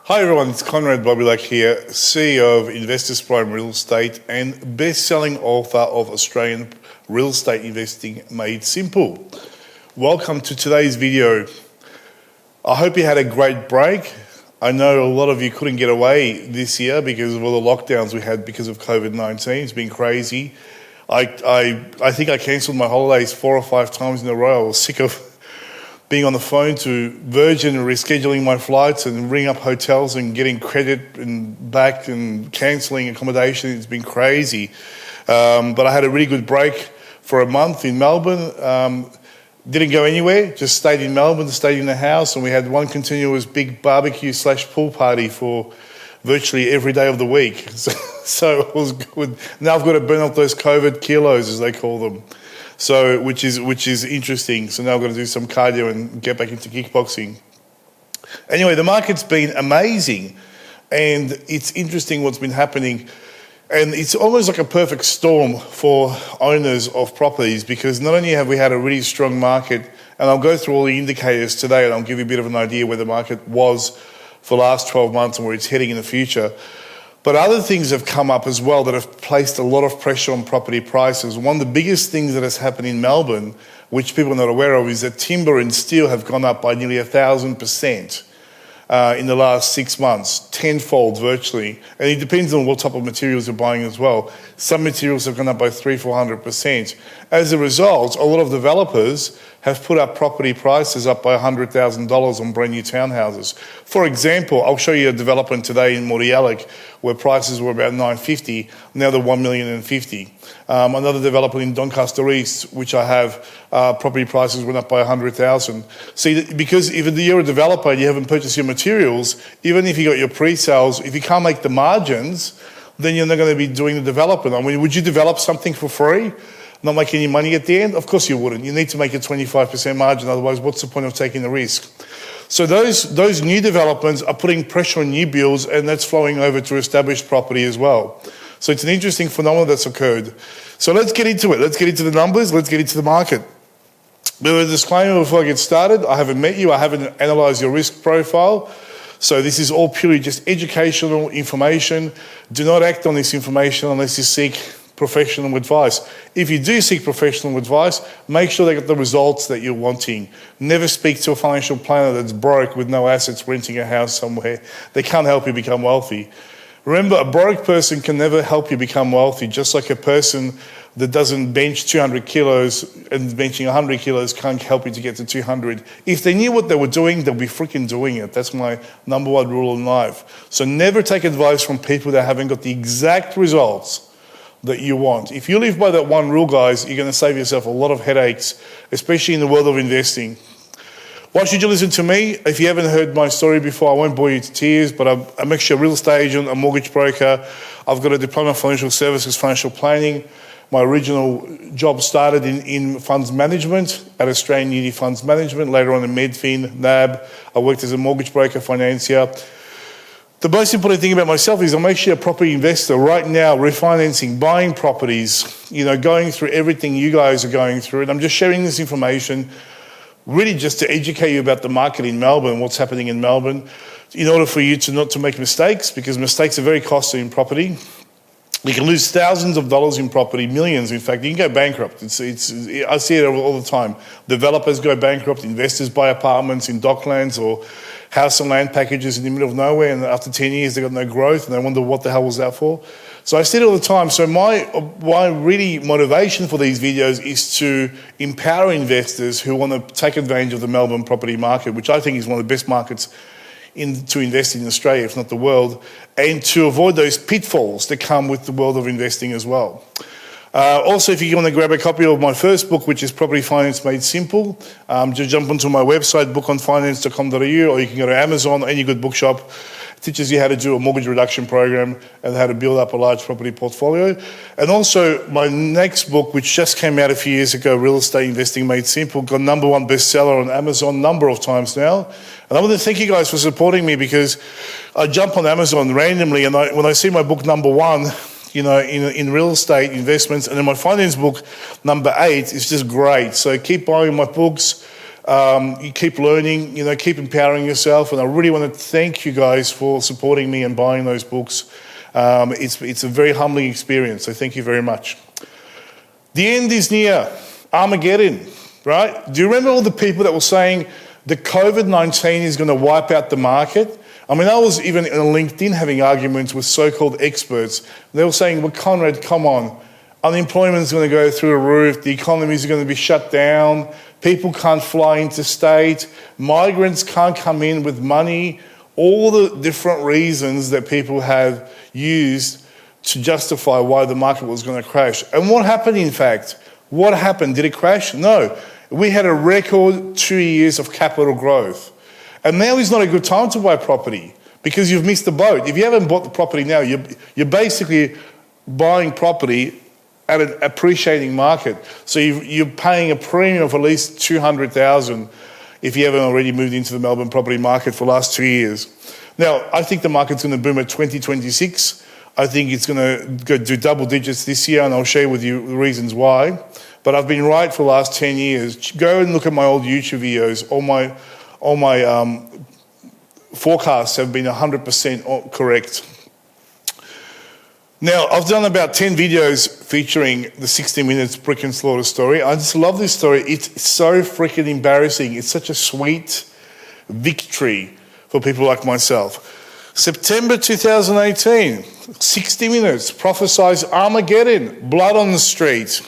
Hi everyone, it's konradbobilak here, CEO of Investors Prime Real Estate and best-selling author of Australian Real Estate Investing Made Simple. Welcome to today's video. I hope you had a great break. I know a lot of you couldn't get away this year because of all the lockdowns we had because of COVID-19. It's been crazy. I think I cancelled my holidays 4 or 5 times in a row. I was sick of being on the phone to Virgin and rescheduling my flights and ringing up hotels and getting credit and back and cancelling accommodation. It's been crazy. But I had a really good break for a month in Melbourne. Didn't go anywhere, just stayed in Melbourne, stayed in the house, and we had one continuous big barbecue/pool party for virtually every day of the week. So it was good. Now I've got to burn off those COVID kilos, as they call them. So, which is interesting. So now I've got to do some cardio and get back into kickboxing. Anyway, the market's been amazing, and it's interesting what's been happening. And it's almost like a perfect storm for owners of properties, because not only have we had a really strong market, and I'll go through all the indicators today and I'll give you a bit of an idea where the market was for the last 12 months and where it's heading in the future. But other things have come up as well that have placed a lot of pressure on property prices. One of the biggest things that has happened in Melbourne, which people are not aware of, is that timber and steel have gone up by nearly 1,000% in the last 6 months, tenfold virtually. And it depends on what type of materials you're buying as well. Some materials have gone up by 300-400%. As a result, a lot of developers have put up property prices up by $100,000 on brand new townhouses. For example, I'll show you a development today in Mordialloc where prices were about $950, now they're $1,050,000. Another development in Doncaster East, which I have, property prices went up by $100,000. See, because if you're a developer and you haven't purchased your materials, even if you got your pre-sales, if you can't make the margins, then you're not going to be doing the development. I mean, would you develop something for free, not make any money at the end? Of course you wouldn't. You need to make a 25% margin, otherwise what's the point of taking the risk? So those new developments are putting pressure on new builds, and that's flowing over to established property as well. So it's an interesting phenomenon that's occurred. So let's get into it. Let's get into the numbers. Let's get into the market. But a disclaimer before I get started, I haven't met you. I haven't analysed your risk profile. So this is all purely just educational information. Do not act on this information unless you seek professional advice. If you do seek professional advice, make sure they get the results that you're wanting. Never speak to a financial planner that's broke with no assets renting a house somewhere. They can't help you become wealthy. Remember, a broke person can never help you become wealthy, just like a person that doesn't bench 200 kilos and benching 100 kilos can't help you to get to 200. If they knew what they were doing, they'll be freaking doing it. That's my number one rule in life. So never take advice from people that haven't got the exact results that you want. If you live by that one rule, guys, you're going to save yourself a lot of headaches, especially in the world of investing. Why should you listen to me? If you haven't heard my story before, I won't bore you to tears, but I'm actually a real estate agent, a mortgage broker. I've got a diploma in financial services, financial planning. My original job started in funds management at Australian Uni Funds Management, later on in Medfin, NAB. I worked as a mortgage broker, financier. The most important thing about myself is I'm actually a property investor right now, refinancing, buying properties, going through everything you guys are going through. And I'm just sharing this information really just to educate you about the market in Melbourne, what's happening in Melbourne, in order for you to not to make mistakes, because mistakes are very costly in property. You can lose thousands of dollars in property, millions, in fact. You can go bankrupt. I see it all the time. Developers go bankrupt, investors buy apartments in docklands or house and land packages in the middle of nowhere, and after 10 years they've got no growth and they wonder what the hell was that for. So I see it all the time. So my really motivation for these videos is to empower investors who want to take advantage of the Melbourne property market, which I think is one of the best markets to invest in Australia, if not the world, and to avoid those pitfalls that come with the world of investing as well. Also, if you want to grab a copy of my first book, which is Property Finance Made Simple, just jump onto my website, bookonfinance.com.au, or you can go to Amazon, any good bookshop. It teaches you how to do a mortgage reduction program and how to build up a large property portfolio. And also, my next book, which just came out a few years ago, Real Estate Investing Made Simple, got #1 bestseller on Amazon a number of times now. And I want to thank you guys for supporting me, because I jump on Amazon randomly, and when I see my book #1, in real estate investments, and then my finance book #8 is just great. So keep buying my books. You keep learning, keep empowering yourself. And I really want to thank you guys for supporting me and buying those books. It's a very humbling experience, so thank you very much. The end is near. Armageddon, right? Do you remember all the people that were saying the COVID-19 is going to wipe out the market? I mean, I was even on LinkedIn having arguments with so-called experts. They were saying, well, Konrad, come on. Unemployment is going to go through the roof. The economy is going to be shut down. People can't fly interstate. Migrants can't come in with money. All the different reasons that people have used to justify why the market was going to crash. And what happened, in fact? What happened? Did it crash? No. We had a record 2 years of capital growth. And now is not a good time to buy property because you've missed the boat. If you haven't bought the property now, you're basically buying property at an appreciating market. So you're paying a premium of at least $200,000 if you haven't already moved into the Melbourne property market for the last 2 years. Now, I think the market's going to boom at 2026. I think it's going to go do double digits this year, and I'll share with you the reasons why. But I've been right for the last 10 years. Go and look at my old YouTube videos. All my forecasts have been 100% correct. Now, I've done about 10 videos featuring the 60 Minutes Brick and Slaughter story. I just love this story. It's so freaking embarrassing. It's such a sweet victory for people like myself. September 2018, 60 Minutes prophesies Armageddon, blood on the street.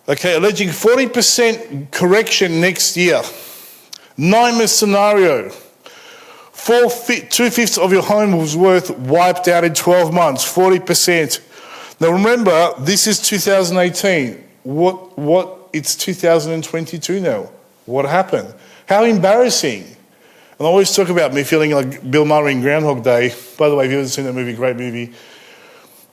Okay, alleging 40% correction next year. Nightmare scenario. 2/5 of your home was worth wiped out in 12 months, 40%. Now remember, this is 2018. It's 2022 now. What happened? How embarrassing. And I always talk about me feeling like Bill Murray in Groundhog Day. By the way, if you haven't seen that movie, great movie.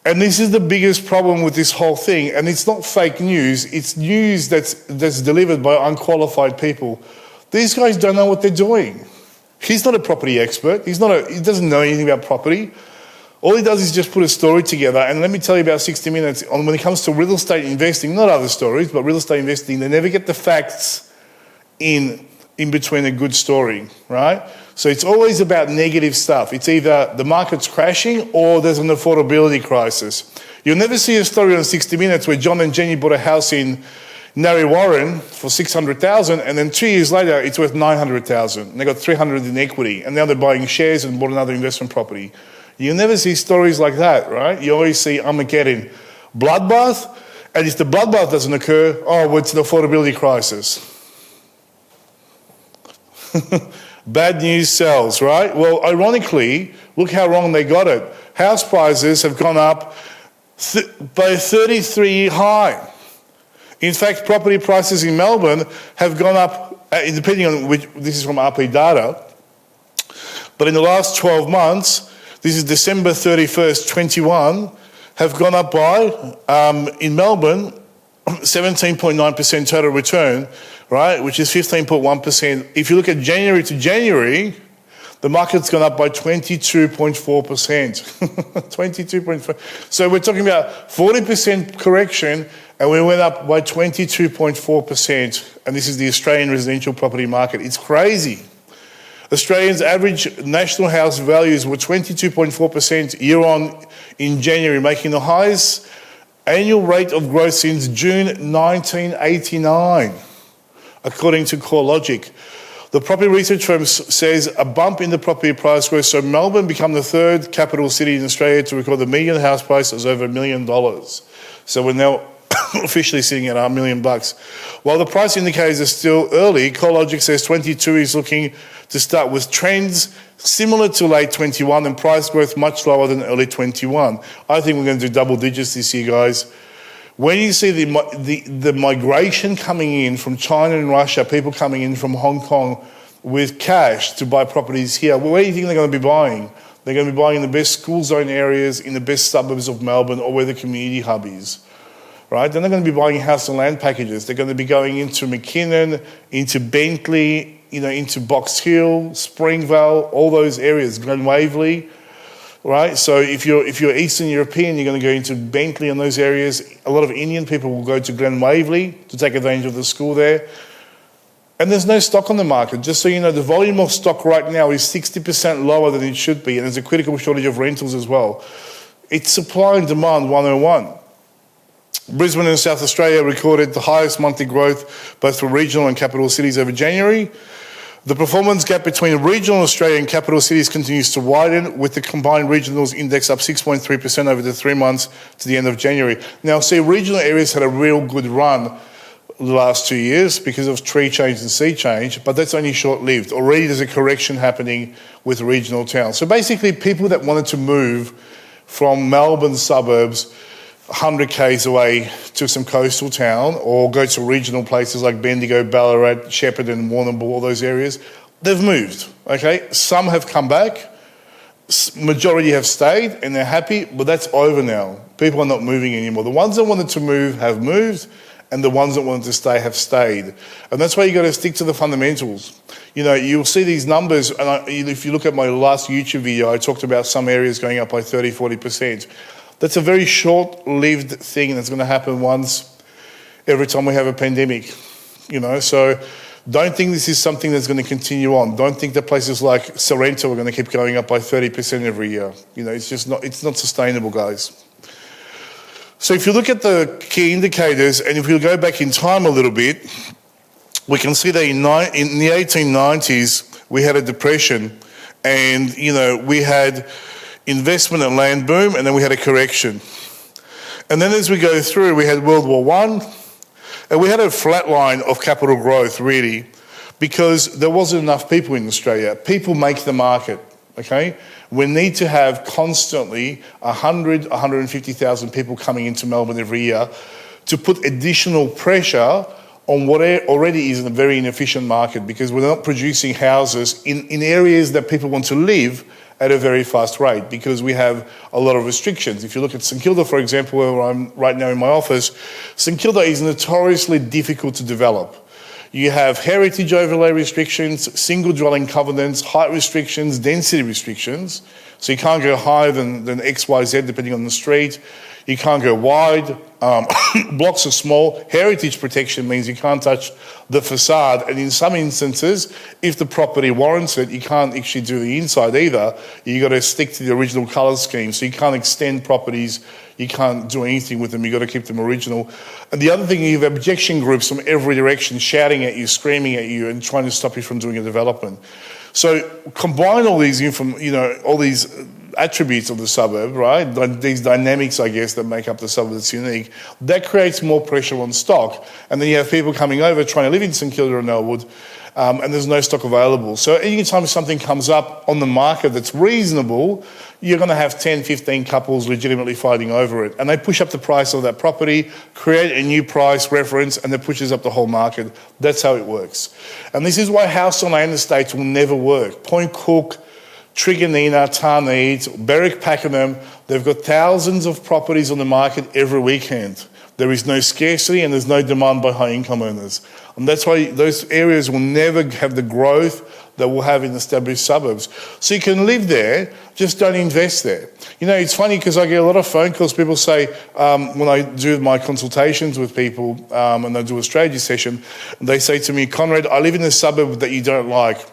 And this is the biggest problem with this whole thing. And it's not fake news. It's news that's delivered by unqualified people. These guys don't know what they're doing. He's not a property expert. He doesn't know anything about property. All he does is just put a story together. And let me tell you about 60 Minutes. When it comes to real estate investing, not other stories, but real estate investing, they never get the facts in between a good story, right? So it's always about negative stuff. It's either the market's crashing or there's an affordability crisis. You'll never see a story on 60 Minutes where John and Jenny bought a house in Narre Warren for $600,000, and then 2 years later it's worth $900,000. They got $300 in equity, and now they're buying shares and bought another investment property. You never see stories like that, right? You always see Armageddon, bloodbath, and if the bloodbath doesn't occur, it's an affordability crisis. Bad news sells, right? Well, ironically, look how wrong they got it. House prices have gone up by a 33-year high. In fact, property prices in Melbourne have gone up, depending on which, this is from RP data, but in the last 12 months, this is December 31st, 21, have gone up by, in Melbourne, 17.9% total return, right, which is 15.1%. If you look at January to January, the market's gone up by 22.4%. 22.4%. So we're talking about 40% correction, and we went up by 22.4%. And this is the Australian residential property market. It's crazy. Australians' average national house values were 22.4% year on in January, making the highest annual rate of growth since June 1989, according to CoreLogic. The property research firm says a bump in the property price growth, so Melbourne became the third capital city in Australia to record the median house price as over $1 million. So we're now officially sitting at $1 million. While the price indicators are still early, CoreLogic says 22 is looking to start with trends similar to late 21 and price growth much lower than early 21. I think we're going to do double digits this year, guys. When you see the migration coming in from China and Russia, people coming in from Hong Kong with cash to buy properties here, where do you think they're going to be buying? They're going to be buying in the best school zone areas, in the best suburbs of Melbourne, or where the community hub is, right? Then they're going to be buying house and land packages. They're going to be going into McKinnon, into Bentley, into Box Hill, Springvale, all those areas, Glen Waverley. Right, so if you're Eastern European, you're going to go into Bentley and those areas. A lot of Indian people will go to Glen Waverley to take advantage of the school there. And there's no stock on the market. Just so you know, the volume of stock right now is 60% lower than it should be, and there's a critical shortage of rentals as well. It's supply and demand 101. Brisbane and South Australia recorded the highest monthly growth both for regional and capital cities over January. The performance gap between regional Australia and capital cities continues to widen, with the combined regionals index up 6.3% over the 3 months to the end of January. Now, see, regional areas had a real good run the last 2 years because of tree change and sea change, but that's only short-lived. Already there's a correction happening with regional towns. So basically, people that wanted to move from Melbourne suburbs 100 k's away to some coastal town, or go to regional places like Bendigo, Ballarat, Shepparton, Warrnambool, all those areas, they've moved, okay? Some have come back, majority have stayed, and they're happy, but that's over now. People are not moving anymore. The ones that wanted to move have moved, and the ones that wanted to stay have stayed. And that's why you got to stick to the fundamentals. You know, you'll see these numbers, and if you look at my last YouTube video, I talked about some areas going up by 30, 40%. That's a very short-lived thing that's going to happen once every time we have a pandemic, you know. So don't think this is something that's going to continue on. Don't think that places like Sorrento are going to keep going up by 30% every year. You know, it's not sustainable, guys. So if you look at the key indicators, and if we go back in time a little bit, we can see that in the 1890s, we had a depression, and, you know, we had investment and land boom, and then we had a correction. And then as we go through, we had World War I, and we had a flat line of capital growth, really, because there wasn't enough people in Australia. People make the market, okay? We need to have constantly 150,000 people coming into Melbourne every year to put additional pressure on what already is a very inefficient market, because we're not producing houses in areas that people want to live at a very fast rate, because we have a lot of restrictions. If you look at St Kilda, for example, where I'm right now in my office, St Kilda is notoriously difficult to develop. You have heritage overlay restrictions, single dwelling covenants, height restrictions, density restrictions. So you can't go higher than XYZ depending on the street. You can't go wide. Blocks are small. Heritage protection means you can't touch the facade. And in some instances, if the property warrants it, you can't actually do the inside either. You've got to stick to the original colour scheme. So you can't extend properties. You can't do anything with them. You've got to keep them original. And the other thing, you have objection groups from every direction shouting at you, screaming at you, and trying to stop you from doing a development. So combine all these, all these attributes of the suburb, right? These dynamics, I guess, that make up the suburb that's unique. That creates more pressure on stock. And then you have people coming over trying to live in St Kilda and Elwood, and there's no stock available. So anytime something comes up on the market that's reasonable, you're going to have 10, 15 couples legitimately fighting over it. And they push up the price of that property, create a new price reference, and that pushes up the whole market. That's how it works. And this is why house on land estates will never work. Point Cook, Trigonina, Tarneit, Berwick Pakenham, they've got thousands of properties on the market every weekend. There is no scarcity and there's no demand by high income earners. And that's why those areas will never have the growth that we'll have in established suburbs. So you can live there, just don't invest there. You know, it's funny because I get a lot of phone calls. People say, when I do my consultations with people and I do a strategy session, they say to me, Conrad, I live in a suburb that you don't like.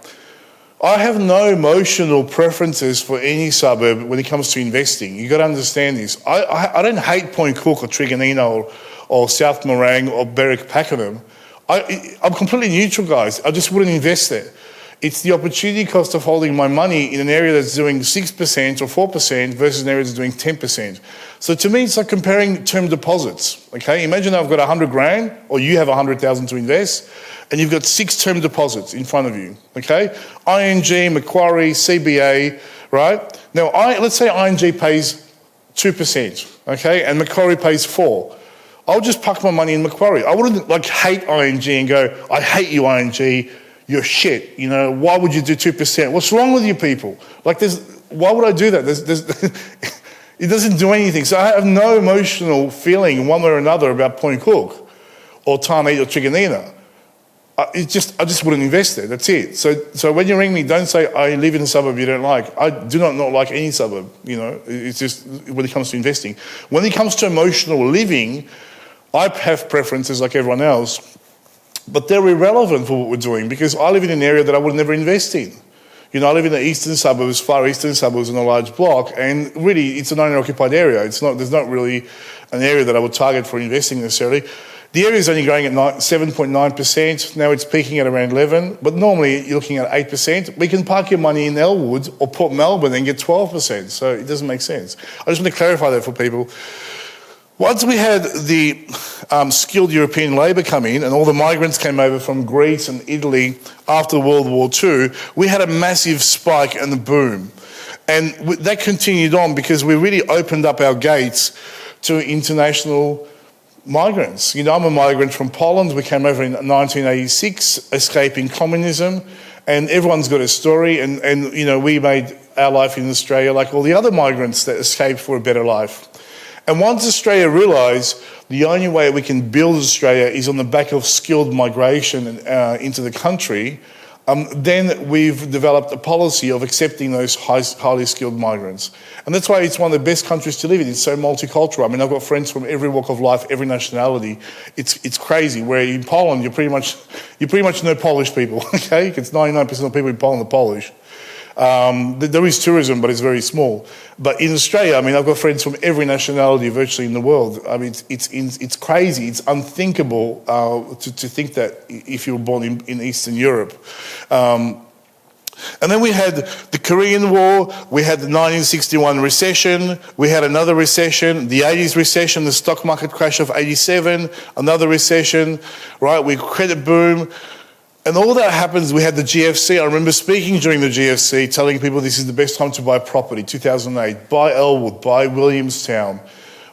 I have no emotional preferences for any suburb when it comes to investing. You've got to understand this. I don't hate Point Cook or Trigonina or South Morang or Berwick Pakenham. I'm completely neutral, guys. I just wouldn't invest there. It's the opportunity cost of holding my money in an area that's doing 6% or 4% versus an area that's doing 10%. So to me, it's like comparing term deposits, okay? Imagine I've got 100 grand, or you have 100,000 to invest, and you've got 6 term deposits in front of you, okay? ING, Macquarie, CBA, right? Now, let's say ING pays 2%, okay? And Macquarie pays 4%. I'll just park my money in Macquarie. I wouldn't hate ING and go, I hate you, ING, you're shit. You know, why would you do 2%? What's wrong with you people? Why would I do that? It doesn't do anything. So I have no emotional feeling one way or another about Point Cook or Tarneit or Trigonina. I just wouldn't invest there. That's it. So when you ring me, don't say I live in a suburb you don't like. I do not like any suburb. You know, it's just when it comes to investing. When it comes to emotional living, I have preferences like everyone else. but they're irrelevant for what we're doing because I live in an area that I would never invest in. You know, I live in the eastern suburbs, far eastern suburbs in a large block, and really it's an owner-occupied area. There's not really an area that I would target for investing necessarily. The area is only growing at 7.9%. Now it's peaking at around 11%, but normally you're looking at 8%. We can park your money in Elwood or Port Melbourne and get 12%, so it doesn't make sense. I just want to clarify that for people. Once we had the skilled European labour come in and all the migrants came over from Greece and Italy after World War II, we had a massive spike and a boom. And that continued on because we really opened up our gates to international migrants. You know, I'm a migrant from Poland. We came over in 1986, escaping communism, and everyone's got a story. And you know, we made our life in Australia like all the other migrants that escaped for a better life. And once Australia realised the only way we can build Australia is on the back of skilled migration into the country, then we've developed a policy of accepting those highly skilled migrants. And that's why it's one of the best countries to live in. It's so multicultural. I mean, I've got friends from every walk of life, every nationality. It's crazy. Where in Poland, you pretty much know Polish people, okay? Because 99% of people in Poland are Polish. There is tourism, but it's very small. But in Australia, I mean, I've got friends from every nationality virtually in the world. I mean, it's crazy. It's unthinkable to think that if you were born in Eastern Europe. And then we had the Korean War, we had the 1961 recession, we had another recession, the 80s recession, the stock market crash of 87, another recession, right? We credit boom. And all that happens, we had the GFC. I remember speaking during the GFC, telling people this is the best time to buy property, 2008. Buy Elwood, buy Williamstown,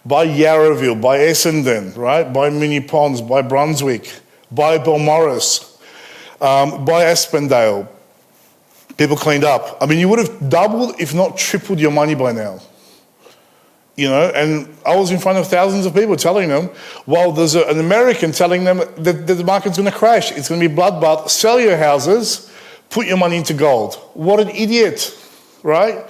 buy Yarraville, buy Essendon, right? Buy Mini Ponds, buy Brunswick, buy Belmorris, buy Aspendale. People cleaned up. I mean, you would have doubled, if not tripled your money by now. You know, and I was in front of thousands of people telling them, while there's an American telling them that the market's going to crash, it's going to be bloodbath, sell your houses, put your money into gold. What an idiot, right?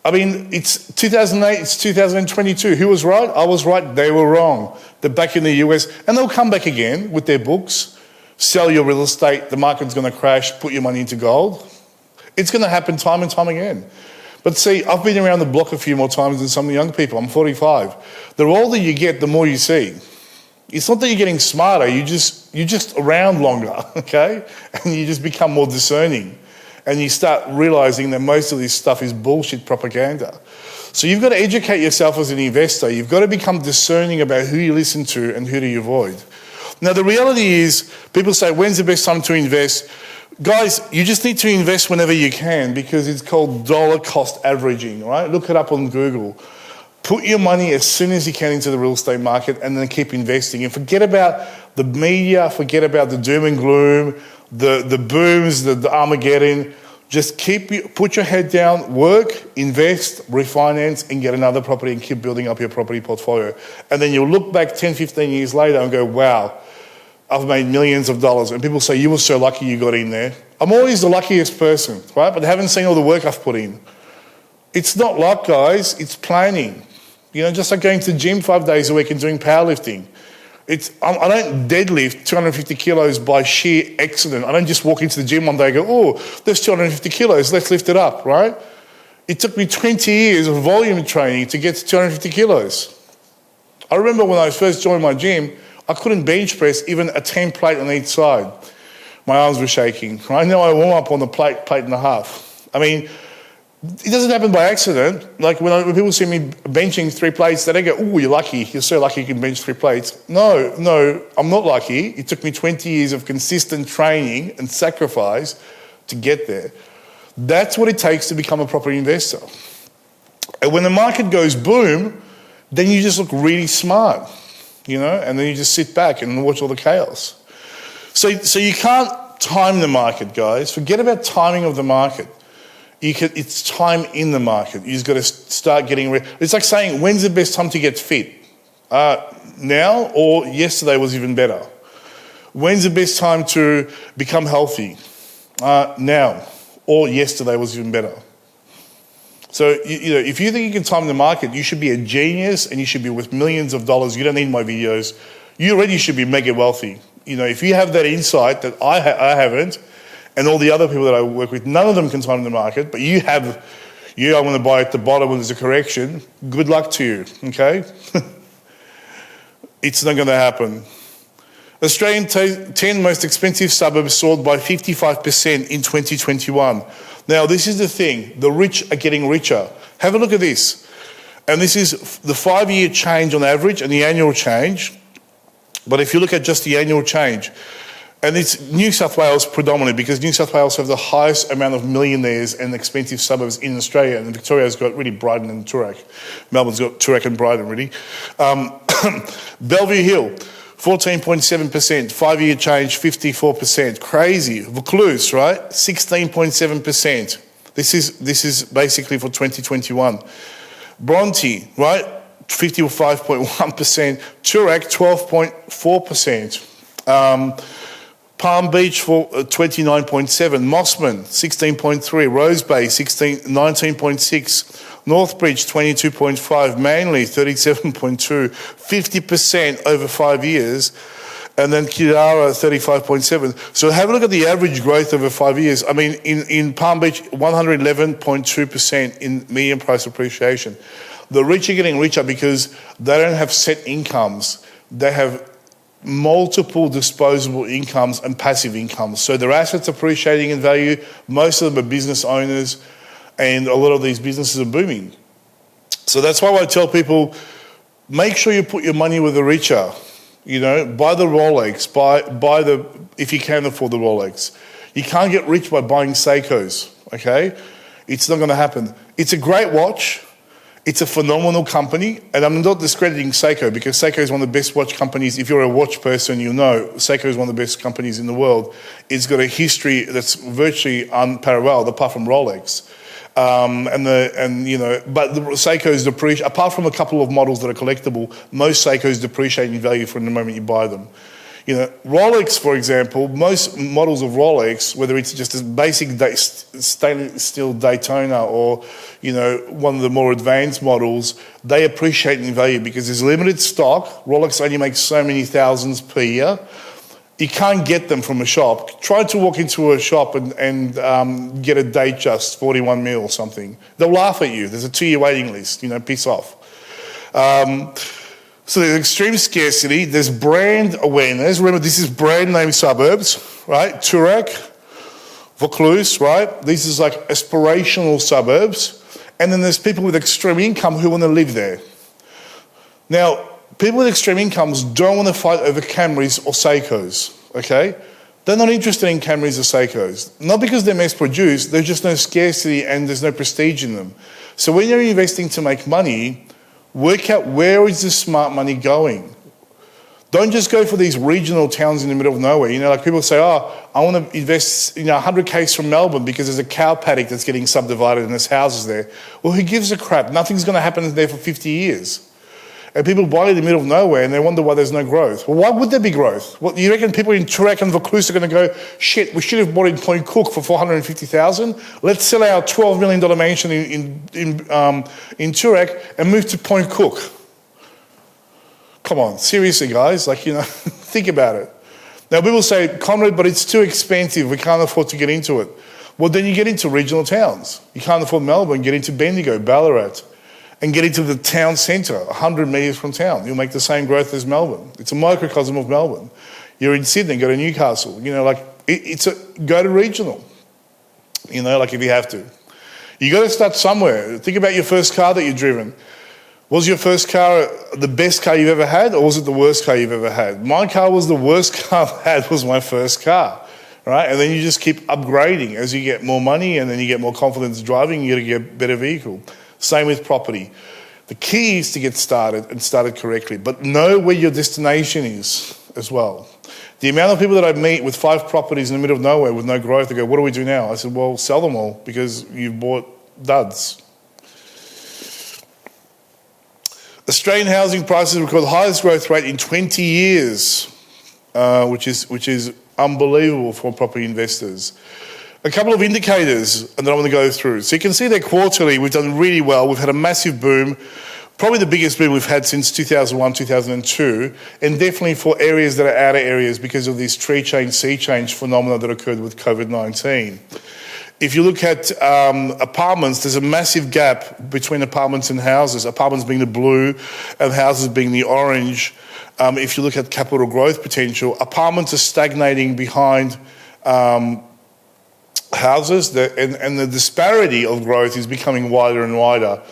I mean, it's 2008, it's 2022. Who was right? I was right, they were wrong. They're back in the US, and they'll come back again with their books, sell your real estate, the market's going to crash, put your money into gold. It's going to happen time and time again. But see, I've been around the block a few more times than some of the young people. I'm 45. The older you get, the more you see. It's not that you're getting smarter, you're just around longer, okay? And you just become more discerning. And you start realising that most of this stuff is bullshit propaganda. So you've got to educate yourself as an investor. You've got to become discerning about who you listen to and who do you avoid. Now, the reality is, people say, when's the best time to invest? Guys, you just need to invest whenever you can because it's called dollar cost averaging, right? Look it up on Google. Put your money as soon as you can into the real estate market and then keep investing. And forget about the media, forget about the doom and gloom, the booms, the Armageddon. Just put your head down, work, invest, refinance, and get another property and keep building up your property portfolio. And then you'll look back 10, 15 years later and go, wow, I've made millions of dollars. And people say, you were so lucky you got in there. I'm always the luckiest person, right? But they haven't seen all the work I've put in. It's not luck, guys. It's planning. You know, just like going to the gym 5 days a week and doing powerlifting. I don't deadlift 250 kilos by sheer accident. I don't just walk into the gym one day and go, oh, there's 250 kilos, let's lift it up, right? It took me 20 years of volume training to get to 250 kilos. I remember when I first joined my gym, I couldn't bench press even a 10 plate on each side. My arms were shaking. Right now I warm up on the plate and a half. I mean, it doesn't happen by accident. Like when people see me benching 3 plates, they don't go, oh, you're lucky. You're so lucky you can bench 3 plates. No, I'm not lucky. It took me 20 years of consistent training and sacrifice to get there. That's what it takes to become a property investor. And when the market goes boom, then you just look really smart, you know, and then you just sit back and watch all the chaos. So you can't time the market, guys. Forget about timing of the market. It's time in the market. You just got to start getting ready. It's like saying, when's the best time to get fit? Now or yesterday was even better. When's the best time to become healthy? Now or yesterday was even better. So, you know, if you think you can time the market, you should be a genius and you should be worth millions of dollars. You don't need my videos. You already should be mega wealthy. if you have that insight that I haven't, and all the other people that I work with, none of them can time the market, but I want to buy at the bottom when there's a correction. Good luck to you, okay? It's not going to happen. Australian 10 most expensive suburbs sold by 55% in 2021. Now, this is the thing. The rich are getting richer. Have a look at this. And this is the 5-year change on average and the annual change. But if you look at just the annual change, and it's New South Wales predominantly, because New South Wales have the highest amount of millionaires and expensive suburbs in Australia, and Victoria's got really Brighton and Toorak. Melbourne's got Toorak and Brighton, really. Bellevue Hill, 14.7%, 5-year change, 54%. Crazy. Vaucluse, right? 16.7%. This is basically for 2021. Bronte, right? 55.1%. Toorak, 12.4%. Palm Beach for 29.7%. Mossman, 16.3%. Rose Bay, 19.6%. Northbridge, 22.5%. Manly, 37.2%. 50% over 5 years. And then Kidara, 35.7%. So have a look at the average growth over 5 years. I mean, in Palm Beach, 111.2% in median price appreciation. The rich are getting richer because they don't have set incomes. They have multiple disposable incomes and passive incomes. So their assets appreciating in value. Most of them are business owners, and a lot of these businesses are booming. So that's why I tell people, make sure you put your money with the richer. Buy the Rolex, buy the, if you can afford the Rolex. You can't get rich by buying Seikos, okay? It's not going to happen. It's a great watch. It's a phenomenal company, and I'm not discrediting Seiko, because Seiko is one of the best watch companies. If you're a watch person, you know Seiko is one of the best companies in the world. It's got a history that's virtually unparalleled, apart from Rolex. But the Seikos depreciate, apart from a couple of models that are collectible, most Seikos depreciate in value from the moment you buy them. Rolex, for example, most models of Rolex, whether it's just a basic stainless steel Daytona or, one of the more advanced models, they appreciate in value because there's limited stock. Rolex only makes so many thousands per year. You can't get them from a shop. Try to walk into a shop and get a Datejust 41 mil or something. They'll laugh at you. There's a 2-year waiting list. Piss off. So there's extreme scarcity, there's brand awareness. Remember, this is brand name suburbs, right? Toorak, Vaucluse, right? These is like aspirational suburbs. And then there's people with extreme income who want to live there. Now, people with extreme incomes don't want to fight over Camrys or Seikos, okay? They're not interested in Camrys or Seikos. Not because they're mass produced, there's just no scarcity and there's no prestige in them. So when you're investing to make money, work out where is the smart money going. Don't just go for these regional towns in the middle of nowhere. Like people say, I want to invest 100 k's from Melbourne because there's a cow paddock that's getting subdivided and there's houses there. Well, who gives a crap? Nothing's going to happen there for 50 years. And people buy in the middle of nowhere and they wonder why there's no growth. Well, why would there be growth? Well, you reckon people in Toorak and Vaucluse are going to go, shit, we should have bought in Point Cook for $450,000. Let's sell our $12 million mansion in Toorak and move to Point Cook. Come on, seriously, guys. Think about it. Now, people say, Konrad, but it's too expensive. We can't afford to get into it. Well, then you get into regional towns. You can't afford Melbourne, get into Bendigo, Ballarat, and get into the town centre, 100 metres from town. You'll make the same growth as Melbourne. It's a microcosm of Melbourne. You're in Sydney, go to Newcastle. Go to regional, if you have to. You got to start somewhere. Think about your first car that you've driven. Was your first car the best car you've ever had, or was it the worst car you've ever had? My car was the worst car I had, was my first car, right? And then you just keep upgrading as you get more money and then you get more confidence driving, you got to get a better vehicle. Same with property. The key is to get started and started correctly, but know where your destination is as well. The amount of people that I meet with 5 properties in the middle of nowhere with no growth, they go, what do we do now? I said, well, sell them all because you've bought duds. Australian housing prices record the highest growth rate in 20 years, which is unbelievable for property investors. A couple of indicators that I want to go through. So you can see that quarterly we've done really well. We've had a massive boom. Probably the biggest boom we've had since 2001, 2002, and definitely for areas that are outer areas because of this tree change, sea change phenomena that occurred with COVID-19. If you look at apartments, there's a massive gap between apartments and houses, apartments being the blue and houses being the orange. If you look at capital growth potential, apartments are stagnating behind houses, and the disparity of growth is becoming wider and wider.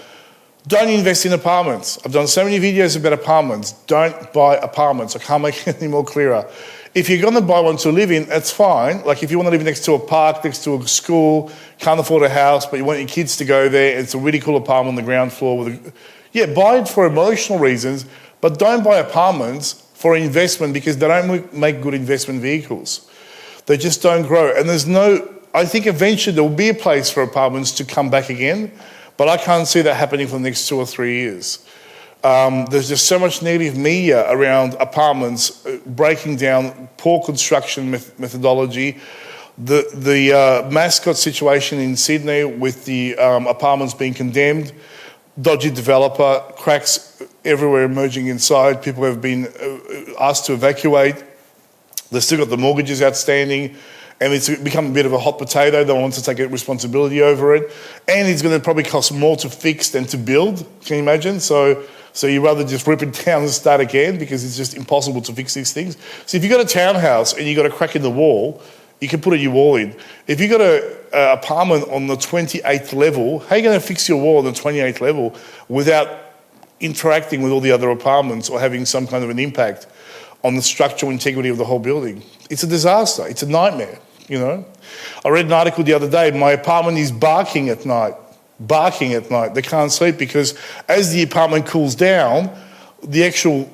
Don't invest in apartments. I've done so many videos about apartments. Don't buy apartments. I can't make it any more clearer. If you're going to buy one to live in, that's fine. Like if you want to live next to a park, next to a school, can't afford a house, but you want your kids to go there, it's a really cool apartment on the ground floor. Buy it for emotional reasons, but don't buy apartments for investment because they don't make good investment vehicles. They just don't grow. And I think eventually there will be a place for apartments to come back again, but I can't see that happening for the next 2 or 3 years. There's just so much negative media around apartments, breaking down poor construction methodology. The mascot situation in Sydney with the apartments being condemned, dodgy developer, cracks everywhere emerging inside. People have been asked to evacuate. They've still got the mortgages outstanding. And it's become a bit of a hot potato. They want to take responsibility over it. And it's going to probably cost more to fix than to build. Can you imagine? So you rather just rip it down and start again because it's just impossible to fix these things. So if you've got a townhouse and you've got a crack in the wall, you can put a new wall in. If you've got an apartment on the 28th level, how are you going to fix your wall on the 28th level without interacting with all the other apartments or having some kind of an impact on the structural integrity of the whole building? It's a disaster. It's a nightmare, you know. I read an article the other day. My apartment is barking at night. They can't sleep because as the apartment cools down, the actual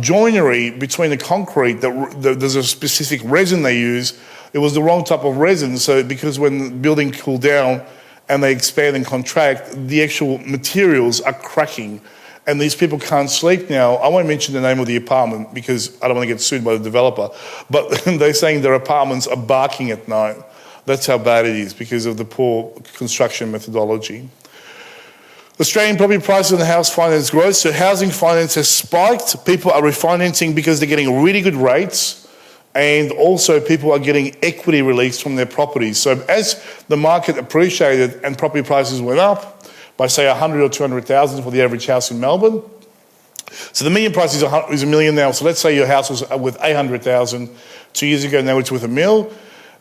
joinery between the concrete, there's a specific resin they use. It was the wrong type of resin. So because when the building cooled down and they expand and contract, the actual materials are cracking. And these people can't sleep now. I won't mention the name of the apartment because I don't want to get sued by the developer. But they're saying their apartments are barking at night. That's how bad it is because of the poor construction methodology. Australian property prices and house finance growth. So housing finance has spiked. People are refinancing because they're getting really good rates. And also people are getting equity released from their properties. So as the market appreciated and property prices went up, by say 100 or 200,000 for the average house in Melbourne. So the median price is $1 million now. So let's say your house was worth 800,000 2 years ago, now it's worth $1 million.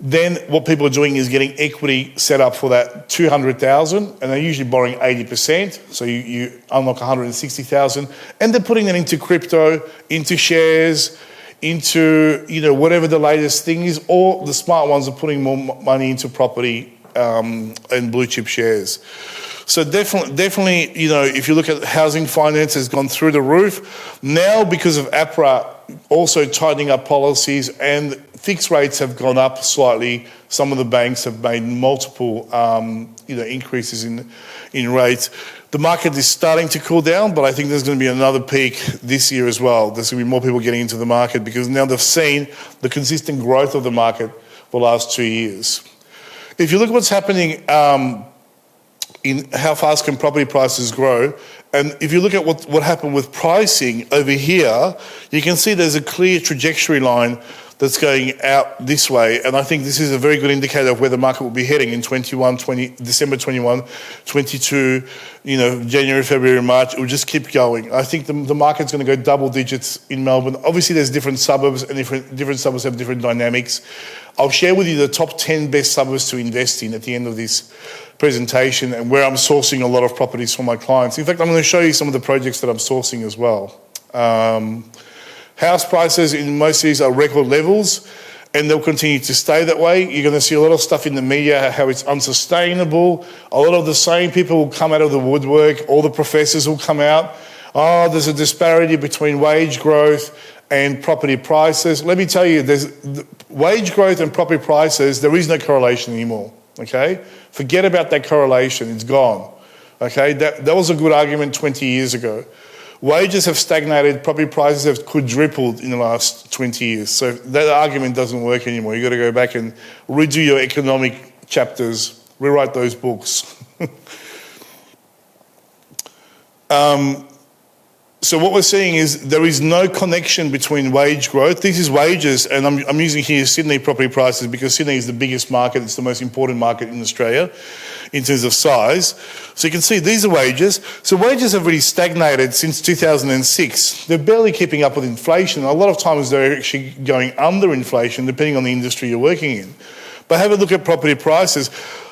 Then what people are doing is getting equity set up for that 200,000, and they're usually borrowing 80%. So you unlock 160,000, and they're putting that into crypto, into shares, into whatever the latest thing is. Or the smart ones are putting more money into property and blue chip shares. So definitely, if you look at housing finance has gone through the roof. Now, because of APRA also tightening up policies and fixed rates have gone up slightly, some of the banks have made multiple, increases in rates. The market is starting to cool down, but I think there's going to be another peak this year as well. There's going to be more people getting into the market because now they've seen the consistent growth of the market for the last 2 years. If you look at what's happening in how fast can property prices grow, and if you look at what happened with pricing over here, you can see there's a clear trajectory line that's going out this way, and I think this is a very good indicator of where the market will be heading in December 21, 22, January, February, March. It will just keep going. I think the market's going to go double digits in Melbourne. Obviously, there's different suburbs, and different suburbs have different dynamics. I'll share with you the top 10 best suburbs to invest in at the end of this presentation and where I'm sourcing a lot of properties for my clients. In fact, I'm going to show you some of the projects that I'm sourcing as well. House prices in most cities are record levels, and they'll continue to stay that way. You're going to see a lot of stuff in the media, how it's unsustainable. A lot of the same people will come out of the woodwork. All the professors will come out. Oh, there's a disparity between wage growth and property prices. Let me tell you, there's wage growth and property prices, there is no correlation anymore, okay? Forget about that correlation, it's gone, okay? That was a good argument 20 years ago. Wages have stagnated, property prices have quadrupled in the last 20 years. So that argument doesn't work anymore. You've got to go back and redo your economic chapters, rewrite those books. So what we're seeing is there is no connection between wage growth. This is wages, and I'm using here Sydney property prices because Sydney is the biggest market. It's the most important market in Australia in terms of size. So you can see these are wages. So wages have really stagnated since 2006. They're barely keeping up with inflation. A lot of times they're actually going under inflation depending on the industry you're working in. But have a look at property prices.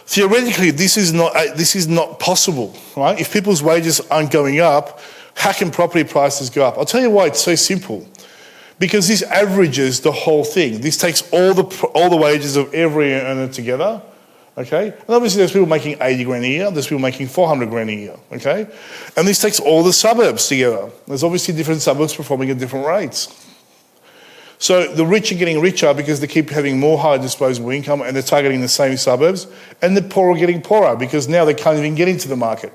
Theoretically, this is not possible, right? If people's wages aren't going up, how can property prices go up? I'll tell you why it's so simple. Because this averages the whole thing. This takes all the wages of every earner together, okay? And obviously there's people making 80 grand a year, there's people making 400 grand a year, okay? And this takes all the suburbs together. There's obviously different suburbs performing at different rates. So the rich are getting richer because they keep having more higher disposable income and they're targeting the same suburbs, and the poor are getting poorer because now they can't even get into the market.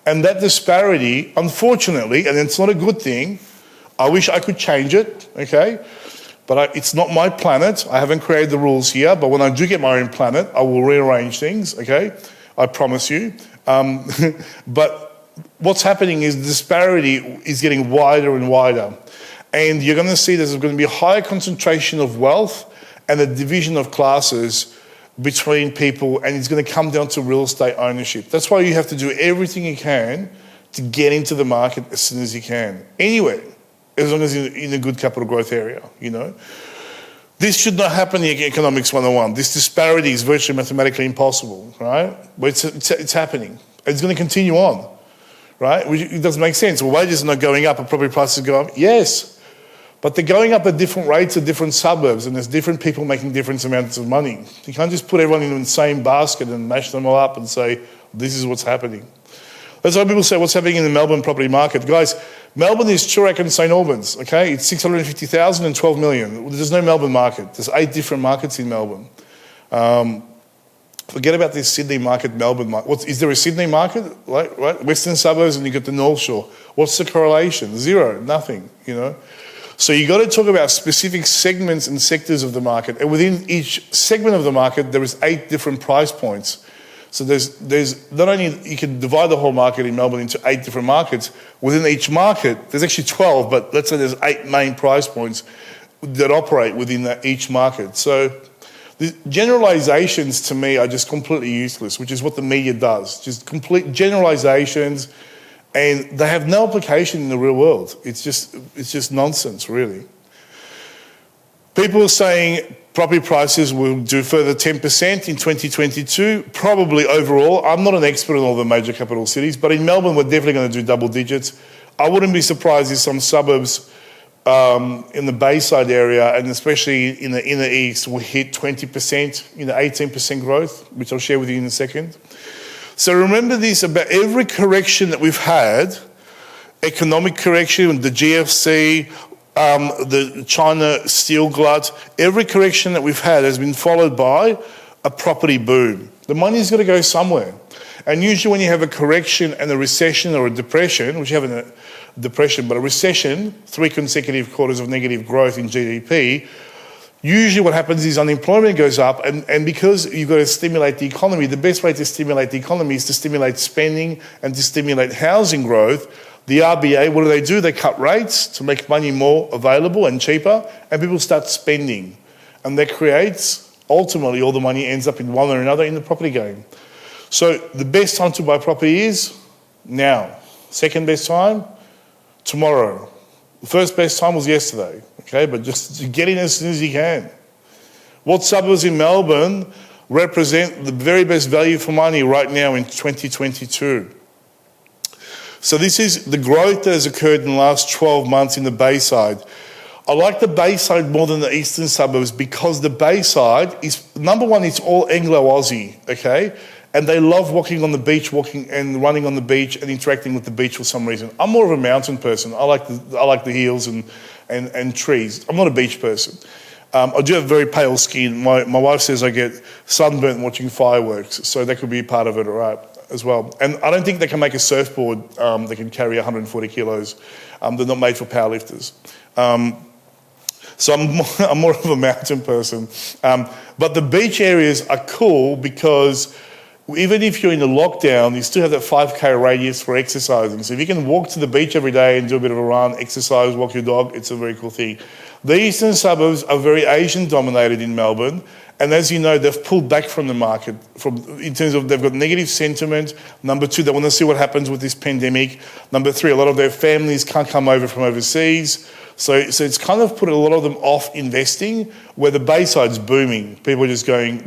And that disparity, unfortunately, and it's not a good thing, I wish I could change it, okay? But it's not my planet. I haven't created the rules here, but when I do get my own planet, I will rearrange things, okay? I promise you. But what's happening is the disparity is getting wider and wider. And you're going to see there's going to be a higher concentration of wealth and a division of classes between people, and it's going to come down to real estate ownership. That's why you have to do everything you can to get into the market as soon as you can. Anywhere, as long as you're in a good capital growth area, you know. This should not happen in Economics 101. This disparity is virtually mathematically impossible, right? But it's happening. It's going to continue on, right? It doesn't make sense. Well, wages are not going up and property prices go up. Yes. But they're going up at different rates at different suburbs, and there's different people making different amounts of money. You can't just put everyone in the same basket and mash them all up and say, this is what's happening. That's why people say, what's happening in the Melbourne property market? Guys, Melbourne is Chirac and St Albans, okay? It's 650,000 and 12 million. There's no Melbourne market. There's 8 different markets in Melbourne. Forget about this Sydney market, Melbourne market. Is there a Sydney market? Right? Western suburbs and you get the North Shore. What's the correlation? Zero, nothing, you know? So you've got to talk about specific segments and sectors of the market. And within each segment of the market, there is 8 different price points. So there's not only, you can divide the whole market in Melbourne into 8 different markets. Within each market, there's actually 12, but let's say there's 8 main price points that operate within each market. So the generalizations to me are just completely useless, which is what the media does. Just complete generalizations, and they have no application in the real world. It's just nonsense, really. People are saying property prices will do further 10% in 2022, probably overall. I'm not an expert in all the major capital cities, but in Melbourne, we're definitely going to do double digits. I wouldn't be surprised if some suburbs in the bayside area, and especially in the inner east, will hit 20%, 18% growth, which I'll share with you in a second. So remember this about every correction that we've had, economic correction, the GFC, the China steel glut, every correction that we've had has been followed by a property boom. The money's got to go somewhere. And usually when you have a correction and a recession or a depression, which you have a depression, but a recession, 3 consecutive quarters of negative growth in GDP, usually what happens is unemployment goes up, and because you've got to stimulate the economy, the best way to stimulate the economy is to stimulate spending and to stimulate housing growth. The RBA, what do? They cut rates to make money more available and cheaper, and people start spending. And that creates, ultimately, all the money ends up in one or another in the property game. So the best time to buy property is now. Second best time, tomorrow. The first best time was yesterday, okay? But just get in as soon as you can. What suburbs in Melbourne represent the very best value for money right now in 2022? So this is the growth that has occurred in the last 12 months in the bayside. I like the bayside more than the eastern suburbs because the bayside is, number one, it's all Anglo-Aussie, okay? And they love walking on the beach, walking and running on the beach and interacting with the beach for some reason. I'm more of a mountain person. I like the hills and trees. I'm not a beach person. I do have very pale skin. My wife says I get sunburnt watching fireworks, so that could be part of it, all right, as well. And I don't think they can make a surfboard that can carry 140 kilos. They're not made for powerlifters. So I'm more of a mountain person. But the beach areas are cool because even if you're in a lockdown, you still have that 5K radius for exercising. So if you can walk to the beach every day and do a bit of a run, exercise, walk your dog, it's a very cool thing. The eastern suburbs are very Asian dominated in Melbourne. And as you know, they've pulled back from the market in terms of they've got negative sentiment. Number two, they want to see what happens with this pandemic. Number three, a lot of their families can't come over from overseas. So it's kind of put a lot of them off investing, where the bayside's booming. People are just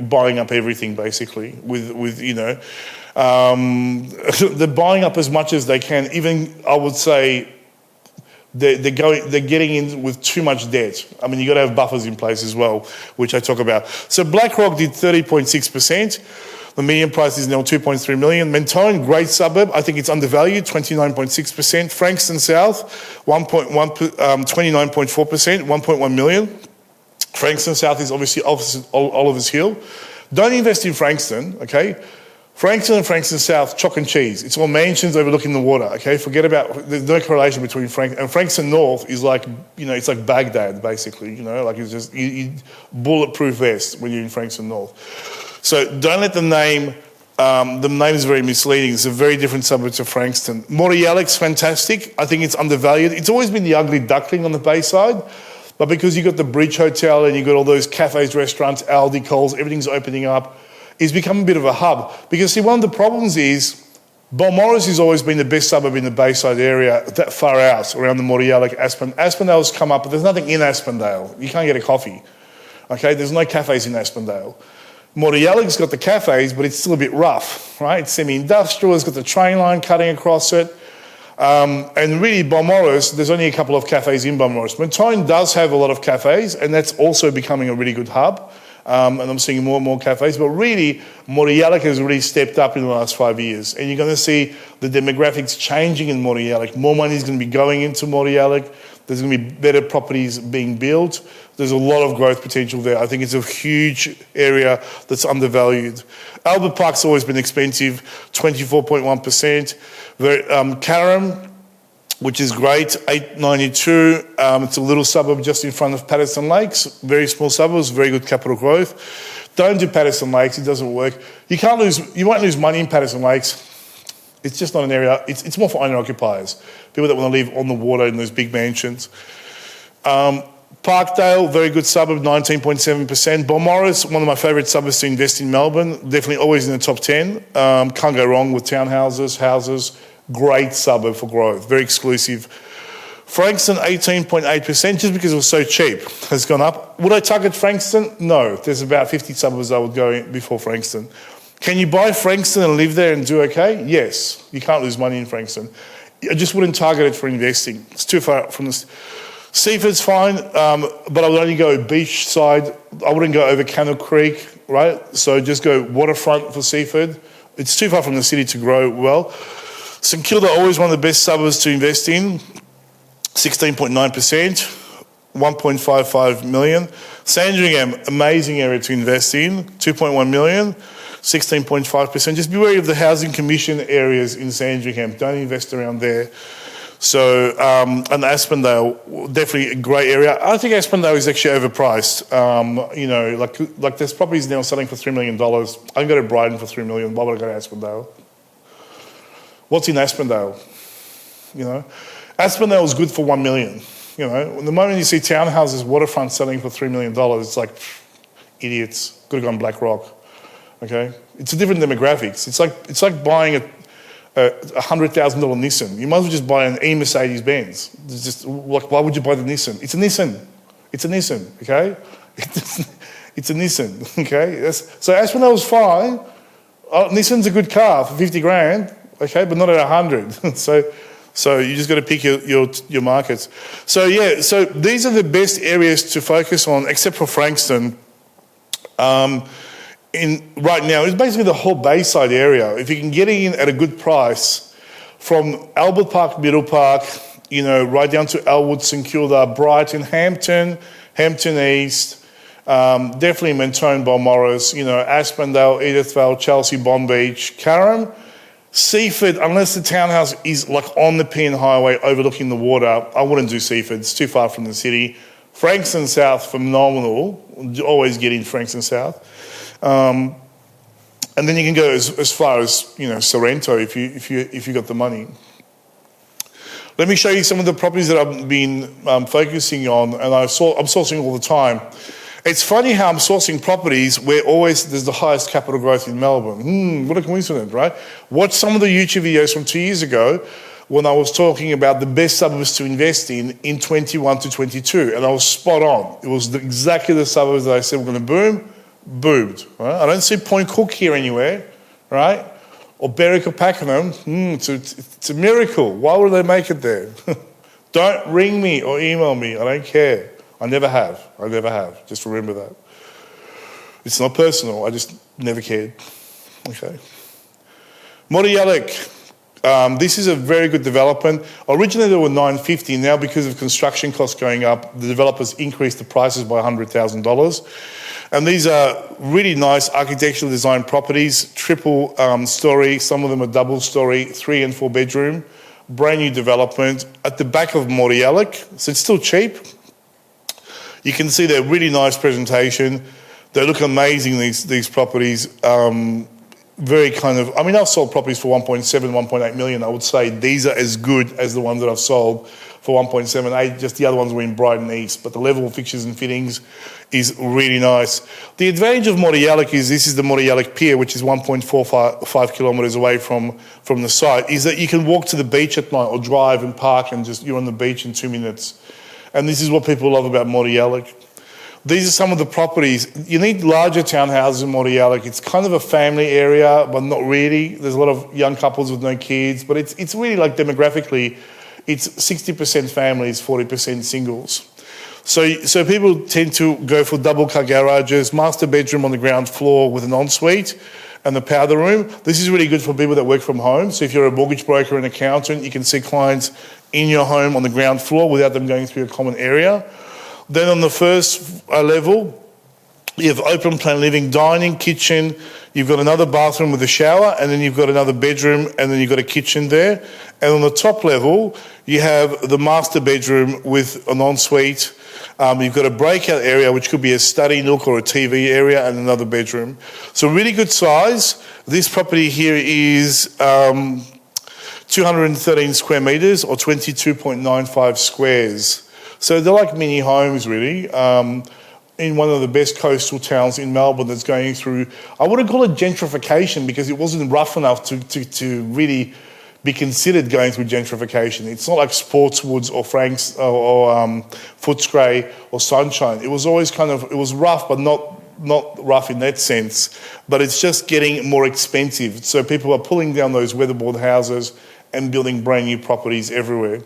buying up everything basically they're buying up as much as they can. Even, I would say, they're getting in with too much debt. I mean, you've got to have buffers in place as well, which I talk about. So BlackRock did 30.6%. The median price is now 2.3 million. Mentone, great suburb. I think it's undervalued, 29.6%. Frankston South, 29.4%, 1.1 million. Frankston South is obviously Oliver's Hill. Don't invest in Frankston, okay? Frankston and Frankston South, chalk and cheese. It's all mansions overlooking the water, okay? Forget about, there's no correlation between and Frankston North is like, it's like Baghdad, basically, like it's just bulletproof vest when you're in Frankston North. So don't let the name is very misleading. It's a very different suburb to Frankston. Mordialloc, fantastic. I think it's undervalued. It's always been the ugly duckling on the bayside, but because you've got the Bridge Hotel and you've got all those cafes, restaurants, Aldi, Coles, everything's opening up, it's become a bit of a hub. Because see, one of the problems is Balmoral has always been the best suburb in the Bayside area, that far out, around the Mordialloc, Aspendale's come up, but there's nothing in Aspendale. You can't get a coffee, okay? There's no cafes in Aspendale. Mordialloc's got the cafes, but it's still a bit rough, right? It's semi-industrial, it's got the train line cutting across it. And really, Balmoral, there's only a couple of cafes in Balmoral. Mentone does have a lot of cafes, and that's also becoming a really good hub. And I'm seeing more and more cafes, but really, Mordialloc has really stepped up in the last 5 years. And you're going to see the demographics changing in Mordialloc. More money is going to be going into Mordialloc. There's going to be better properties being built. There's a lot of growth potential there. I think it's a huge area that's undervalued. Albert Park's always been expensive, 24.1%. Carrum, which is great, 892. It's a little suburb just in front of Patterson Lakes. Very small suburbs, very good capital growth. Don't do Patterson Lakes, it doesn't work. You won't lose money in Patterson Lakes. It's just not an area, it's more for owner-occupiers, people that want to live on the water in those big mansions. Parkdale, very good suburb, 19.7%. Balmoral, one of my favourite suburbs to invest in Melbourne, definitely always in the top 10. Can't go wrong with townhouses, houses. Great suburb for growth, very exclusive. Frankston, 18.8%, just because it was so cheap, has gone up. Would I target Frankston? No, there's about 50 suburbs I would go in before Frankston. Can you buy Frankston and live there and do okay? Yes, you can't lose money in Frankston. I just wouldn't target it for investing. It's too far from the... Seaford's fine, but I would only go beach side. I wouldn't go over Cannell Creek, right? So just go waterfront for Seaford. It's too far from the city to grow well. St Kilda, always one of the best suburbs to invest in, 16.9%, 1.55 million. Sandringham, amazing area to invest in, 2.1 million, 16.5%. Just be wary of the housing commission areas in Sandringham. Don't invest around there. So, and Aspendale, definitely a great area. I think Aspendale is actually overpriced. Like there's properties now selling for $3 million. I can go to Brighton for $3 million. Why would I go to Aspendale? What's in Aspendale? Aspendale is good for $1 million. The moment you see townhouses, waterfront selling for $3 million, it's like, idiots. Could have gone BlackRock. Okay, it's a different demographics. It's like buying a $100,000 Nissan. You might as well just buy an Mercedes Benz. It's just like, why would you buy the Nissan? It's a Nissan. It's a Nissan. Okay, it's a Nissan. Okay, so Aspendale was fine. Nissan's a good car for 50 grand. Okay, but not at 100. So you just got to pick your markets. So yeah, so these are the best areas to focus on, except for Frankston. Right now, it's basically the whole Bayside area. If you can get in at a good price, from Albert Park, Middle Park, right down to Elwood, St Kilda, Brighton, Hampton East, definitely Mentone, Balmoral, Aspendale, Edithvale, Chelsea, Bomb Beach, Carrum. Seaford, unless the townhouse is like on the Pean Highway overlooking the water, I wouldn't do Seaford. It's too far from the city. Frankston South, phenomenal. Always get in Frankston South. And then you can go as far as, Sorrento if you got the money. Let me show you some of the properties that I've been focusing on, and I'm sourcing all the time. It's funny how I'm sourcing properties where always there's the highest capital growth in Melbourne. What a coincidence, right? Watch some of the YouTube videos from 2 years ago when I was talking about the best suburbs to invest in 21 to 22, and I was spot on. It was exactly the suburbs that I said were going to boomed. Right? I don't see Point Cook here anywhere, right? Or Berwick or Pakenham. It's a miracle. Why would they make it there? Don't ring me or email me. I don't care. I never have. Just remember that. It's not personal. I just never cared. Okay. Melbournerealestate. This is a very good development. Originally they were $950. Now because of construction costs going up, the developers increased the prices by $100,000. And these are really nice architecturally designed properties, triple story, some of them are double story, 3 and 4 bedroom, brand new development at the back of Melbournerealestate, so it's still cheap. You can see they're really nice presentation. They look amazing, these properties. Very kind of, I've sold properties for 1.7, 1.8 million. I would say these are as good as the ones that I've sold for 1.78. Just the other ones were in Brighton East, but the level of fixtures and fittings is really nice. The advantage of Melbournerealestate is this is the Melbournerealestate Pier, which is 1.45 kilometres away from the site, is that you can walk to the beach at night or drive and park and you're on the beach in 2 minutes. And this is what people love about Melbournerealestate. These are some of the properties. You need larger townhouses in Melbournerealestate. It's kind of a family area, but not really. There's a lot of young couples with no kids, but it's really like demographically, it's 60% families, 40% singles. So people tend to go for double car garages, master bedroom on the ground floor with an ensuite and the powder room. This is really good for people that work from home. So if you're a mortgage broker and accountant, you can see clients in your home on the ground floor without them going through a common area. Then on the first level, you have open plan living, dining, kitchen. You've got another bathroom with a shower, and then you've got another bedroom, and then you've got a kitchen there. And on the top level, you have the master bedroom with an ensuite. You've got a breakout area, which could be a study nook or a TV area, and another bedroom. So really good size. This property here is 213 square metres or 22.95 squares. So they're like mini homes, really, in one of the best coastal towns in Melbourne that's going through, I wouldn't call it gentrification because it wasn't rough enough to really be considered going through gentrification. It's not like Sportswoods or Frankston or Footscray or Sunshine. It was always it was rough, but not rough in that sense. But it's just getting more expensive. So people are pulling down those weatherboard houses and building brand new properties everywhere.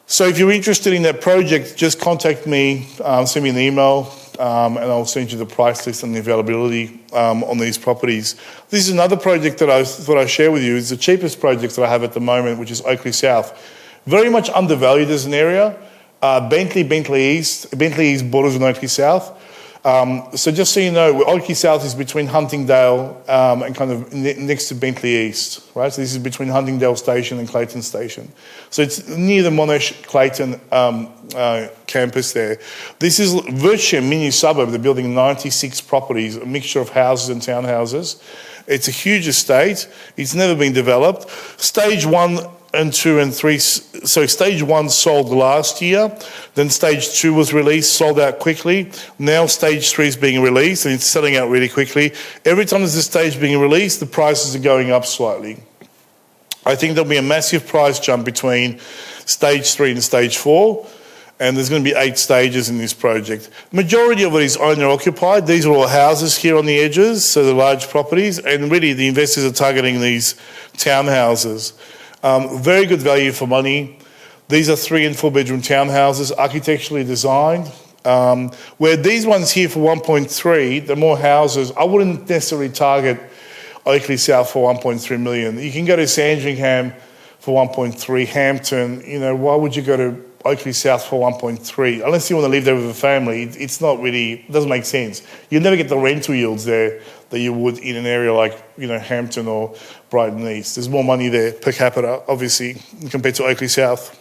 So if you're interested in that project, just contact me, send me an email, and I'll send you the price list and the availability on these properties. This is another project that I thought I'd share with you. It's the cheapest project that I have at the moment, which is Oakley South. Very much undervalued as an area. Bentley East borders on Oakley South. So just so you know, Oakley South is between Huntingdale and kind of next to Bentley East, right? So this is between Huntingdale Station and Clayton Station. So it's near the Monash Clayton campus there. This is virtually a mini suburb. They're building 96 properties, a mixture of houses and townhouses. It's a huge estate. It's never been developed. Stage 1 and 2 and 3, so stage 1 sold last year, then stage 2 was released, sold out quickly. Now stage 3 is being released and it's selling out really quickly. Every time there's a stage being released, the prices are going up slightly. I think there'll be a massive price jump between stage 3 and stage 4, and there's going to be 8 stages in this project. Majority of it is owner occupied. These are all houses here on the edges, so the large properties, and really the investors are targeting these townhouses. Very good value for money. These are 3 and 4 bedroom townhouses, architecturally designed. Where these ones here for 1.3, the more houses, I wouldn't necessarily target Oakley South for 1.3 million. You can go to Sandringham for 1.3, Hampton. Why would you go to Oakley South for 1.3? Unless you want to live there with a family, it's not really, it doesn't make sense. You'll never get the rental yields there that you would in an area like, Hampton or Brighton East. There's more money there per capita, obviously, compared to Oakley South.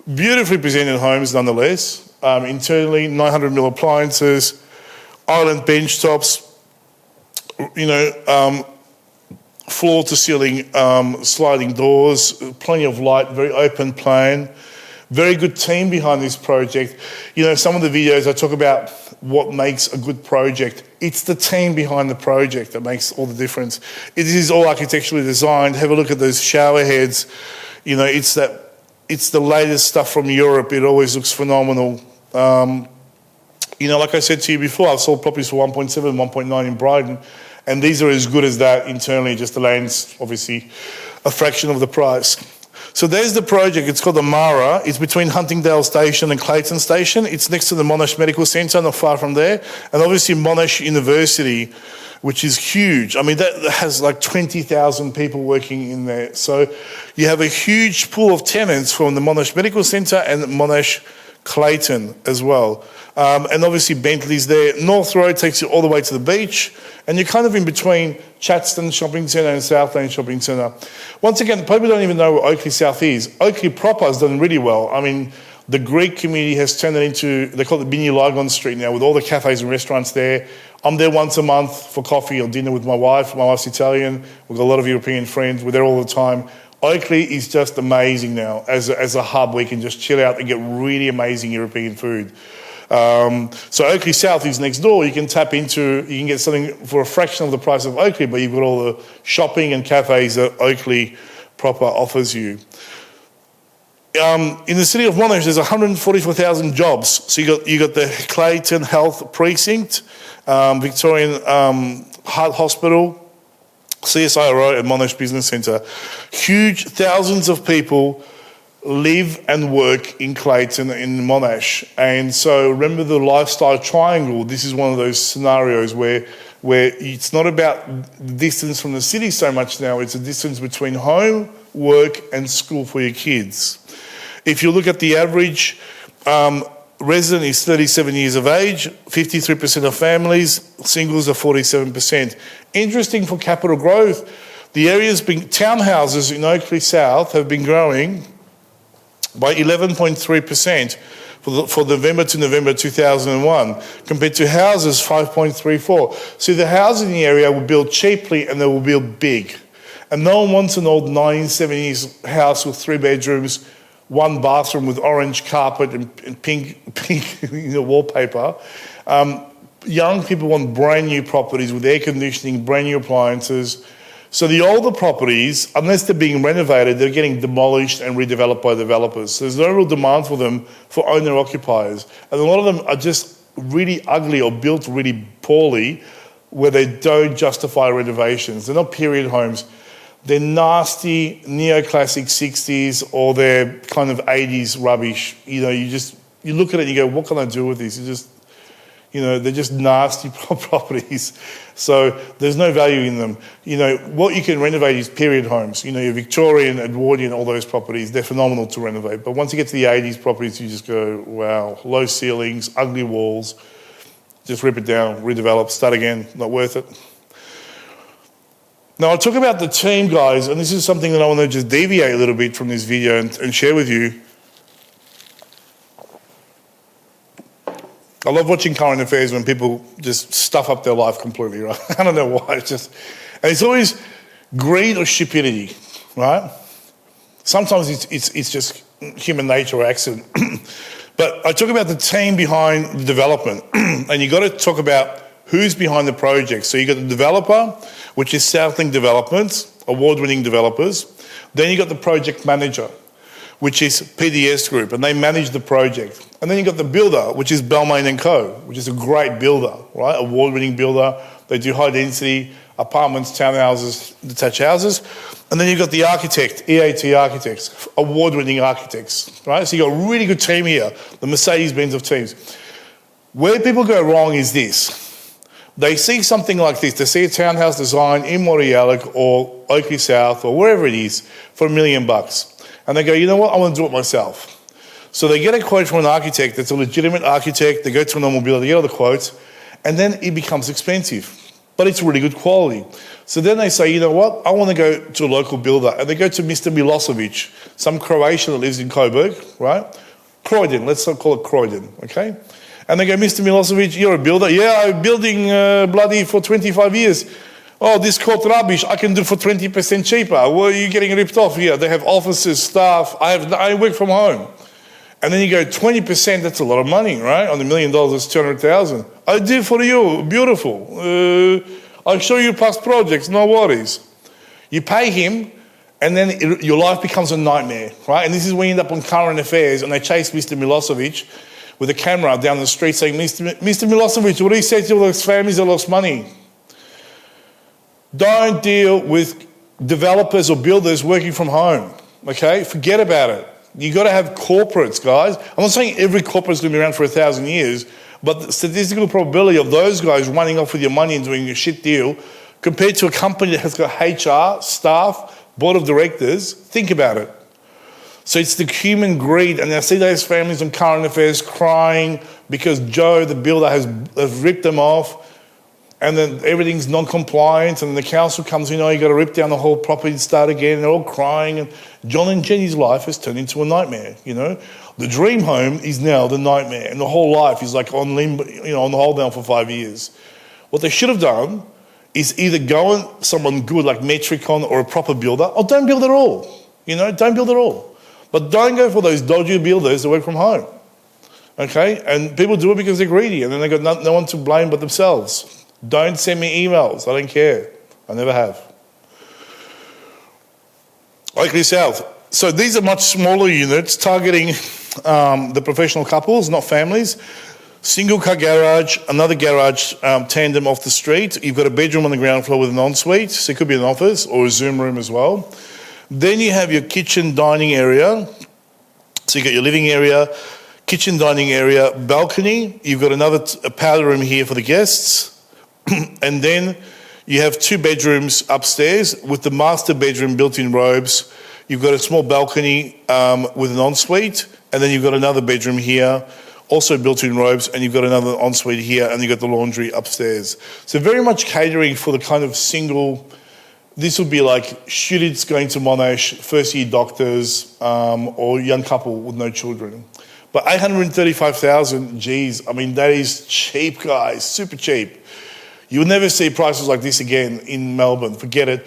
Beautifully presented homes, nonetheless. Internally, 900mm appliances, island bench tops, floor to ceiling sliding doors, plenty of light, very open plan. Very good team behind this project. Some of the videos I talk about what makes a good project. It's the team behind the project that makes all the difference. It is all architecturally designed. Have a look at those shower heads. It's the latest stuff from Europe. It always looks phenomenal. Like I said to you before, I've sold properties for 1.7, 1.9 in Brighton, and these are as good as that internally, just the land's obviously a fraction of the price. So there's the project. It's called the Mara. It's between Huntingdale Station and Clayton Station. It's next to the Monash Medical Centre, not far from there. And obviously Monash University, which is huge. I mean, that has like 20,000 people working in there. So you have a huge pool of tenants from the Monash Medical Centre and Monash Clayton as well. And obviously Bentley's there. North Road takes you all the way to the beach, and you're kind of in between Chatston Shopping Centre and Southland Shopping Centre. Once again, people don't even know where Oakley South is. Oakley proper has done really well. I mean, the Greek community has turned it into, they call it Bini Lygon Street now, with all the cafes and restaurants there. I'm there once a month for coffee or dinner with my wife. My wife's Italian. We've got a lot of European friends. We're there all the time. Oakley is just amazing now as a hub where you can just chill out and get really amazing European food. So Oakley South is next door. You can tap into, you can get something for a fraction of the price of Oakley, but you've got all the shopping and cafes that Oakley proper offers you. In the city of Monash, there's 144,000 jobs. So you got the Clayton Health Precinct, Victorian Heart Hospital, CSIRO, and Monash Business Centre. Huge, thousands of people live and work in Clayton, in Monash. And so remember the lifestyle triangle. This is one of those scenarios where it's not about distance from the city so much now, it's a distance between home, work and school for your kids. If you look at the average resident is 37 years of age, 53% of families, singles are 47%. Interesting for capital growth, the areas being townhouses in Oakley South have been growing by 11.3% for November to November 2001, compared to houses 5.34. So the houses in the area will build cheaply and they will build big. And no one wants an old 1970s house with 3 bedrooms, 1 bathroom with orange carpet and pink wallpaper. Young people want brand new properties with air conditioning, brand new appliances. So the older properties, unless they're being renovated, they're getting demolished and redeveloped by developers. So there's no real demand for them for owner-occupiers. And a lot of them are just really ugly or built really poorly where they don't justify renovations. They're not period homes. They're nasty neoclassic 60s or they're kind of 80s rubbish. You look at it and you go, what can I do with this? They're just nasty properties. So there's no value in them. What you can renovate is period homes. Your Victorian, Edwardian, all those properties, they're phenomenal to renovate. But once you get to the 80s properties, you just go, wow, low ceilings, ugly walls, just rip it down, redevelop, start again, not worth it. Now, I'll talk about the team, guys, and this is something that I want to just deviate a little bit from this video and share with you. I love watching current affairs when people just stuff up their life completely, right? I don't know why. And it's always greed or stupidity, right? Sometimes it's just human nature or accident. But I talk about the team behind the development, and you got to talk about who's behind the project. So you got the developer, which is Southlink Developments, award-winning developers. Then you got the project manager, which is PDS Group, and they manage the project. And then you got the builder, which is Balmain & Co., which is a great builder, right? Award-winning builder. They do high-density apartments, townhouses, detached houses. And then you've got the architect, EAT Architects, award-winning architects, right? So you've got a really good team here, the Mercedes-Benz of teams. Where people go wrong is this. They see something like this. They see a townhouse design in Mordialloc or Oakley South or wherever it is for $1 million. And they go, you know what, I want to do it myself. So they get a quote from an architect that's a legitimate architect. They go to an automobile builder, they get all the quotes, and then it becomes expensive. But it's really good quality. So then they say, you know what, I want to go to a local builder. And they go to Mr. Milosevic, some Croatian that lives in Coburg, right? Croydon, let's call it Croydon, okay? And they go, Mr. Milosevic, you're a builder? Yeah, I've been building bloody for 25 years. Oh, this court rubbish, I can do for 20% cheaper. Well, you're getting ripped off here. They have offices, staff. I work from home. And then you go 20%, that's a lot of money, right? On $1 million, that's 200,000. I do for you, beautiful. I'll show you past projects, no worries. You pay him, and then your life becomes a nightmare, right? And this is when you end up on Current Affairs, and they chase Mr. Milosevic with a camera down the street saying, Mr. Milosevic, what do you say to all those families that lost money? Don't deal with developers or builders working from home, okay? Forget about it. You got to have corporates, guys. I'm not saying every corporate's going to be around for 1,000 years, but the statistical probability of those guys running off with your money and doing a shit deal compared to a company that has got HR, staff, board of directors, think about it. So it's the human greed, and I see those families on Current Affairs crying because Joe, the builder, has ripped them off, and then everything's non-compliant, and the council comes in, oh, you got to rip down the whole property and start again, and they're all crying, and John and Jenny's life has turned into a nightmare, you know. The dream home is now the nightmare, and the whole life is like on limbo, you know, on the hold down for 5 years. What they should have done is either go on someone good like Metricon or a proper builder, or don't build at all, you know, don't build at all. But don't go for those dodgy builders that work from home, okay? And people do it because they're greedy, and then they've got no one to blame but themselves. Don't send me emails. I don't care. I never have. Oakley South. So these are much smaller units targeting the professional couples, not families. Single car garage, another garage tandem off the street. You've got a bedroom on the ground floor with an ensuite. So it could be an office or a Zoom room as well. Then you have your kitchen dining area. So you've got your living area, kitchen dining area, balcony. You've got another powder room here for the guests. And then you have 2 bedrooms upstairs with the master bedroom built-in robes. You've got a small balcony with an ensuite, and then you've got another bedroom here, also built-in robes, and you've got another ensuite here, and you've got the laundry upstairs. So very much catering for the kind of single, this would be like students going to Monash, first-year doctors, or young couple with no children. But 835,000, geez, I mean, that is cheap, guys, super cheap. You'll never see prices like this again in Melbourne. Forget it.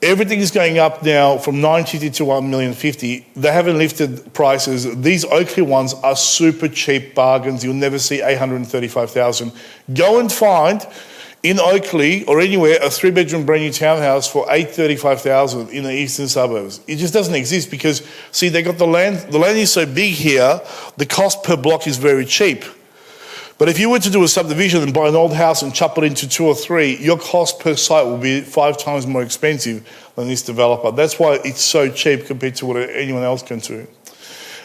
Everything is going up now from 950 to 1,050,000. They haven't lifted prices. These Oakley ones are super cheap bargains. You'll never see 835,000. Go and find in Oakley or anywhere a 3-bedroom brand new townhouse for 835,000 in the eastern suburbs. It just doesn't exist because, see, they got the land. The land is so big here, the cost per block is very cheap. But if you were to do a subdivision and buy an old house and chop it into 2 or 3, your cost per site will be 5 times more expensive than this developer. That's why it's so cheap compared to what anyone else can do.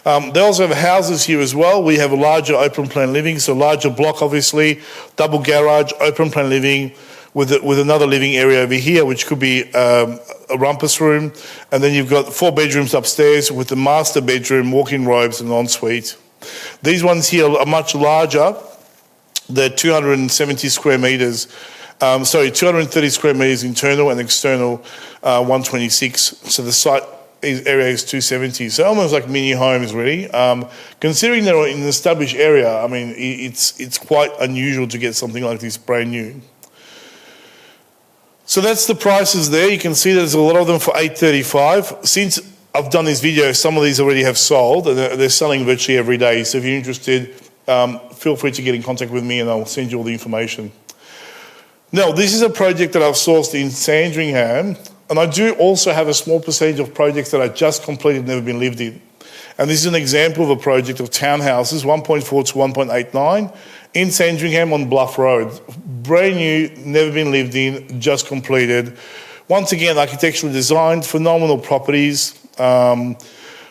They also have houses here as well. We have a larger open plan living, so larger block obviously, double garage, open plan living with another living area over here, which could be a rumpus room. And then you've got 4 bedrooms upstairs with the master bedroom, walk-in robes and ensuite. These ones here are much larger. They're 270 square metres, 230 square metres internal and external 126. So the site area is 270. So almost like mini homes really. Considering they're in an established area, I mean, it's quite unusual to get something like this brand new. So that's the prices there. You can see there's a lot of them for 835. Since I've done this video, some of these already have sold. And they're selling virtually every day. So if you're interested, feel free to get in contact with me and I'll send you all the information. Now, this is a project that I've sourced in Sandringham, and I do also have a small percentage of projects that I just completed, never been lived in. And this is an example of a project of townhouses, 1.4 to 1.89, in Sandringham on Bluff Road. Brand new, never been lived in, just completed. Once again, architecturally designed, phenomenal properties.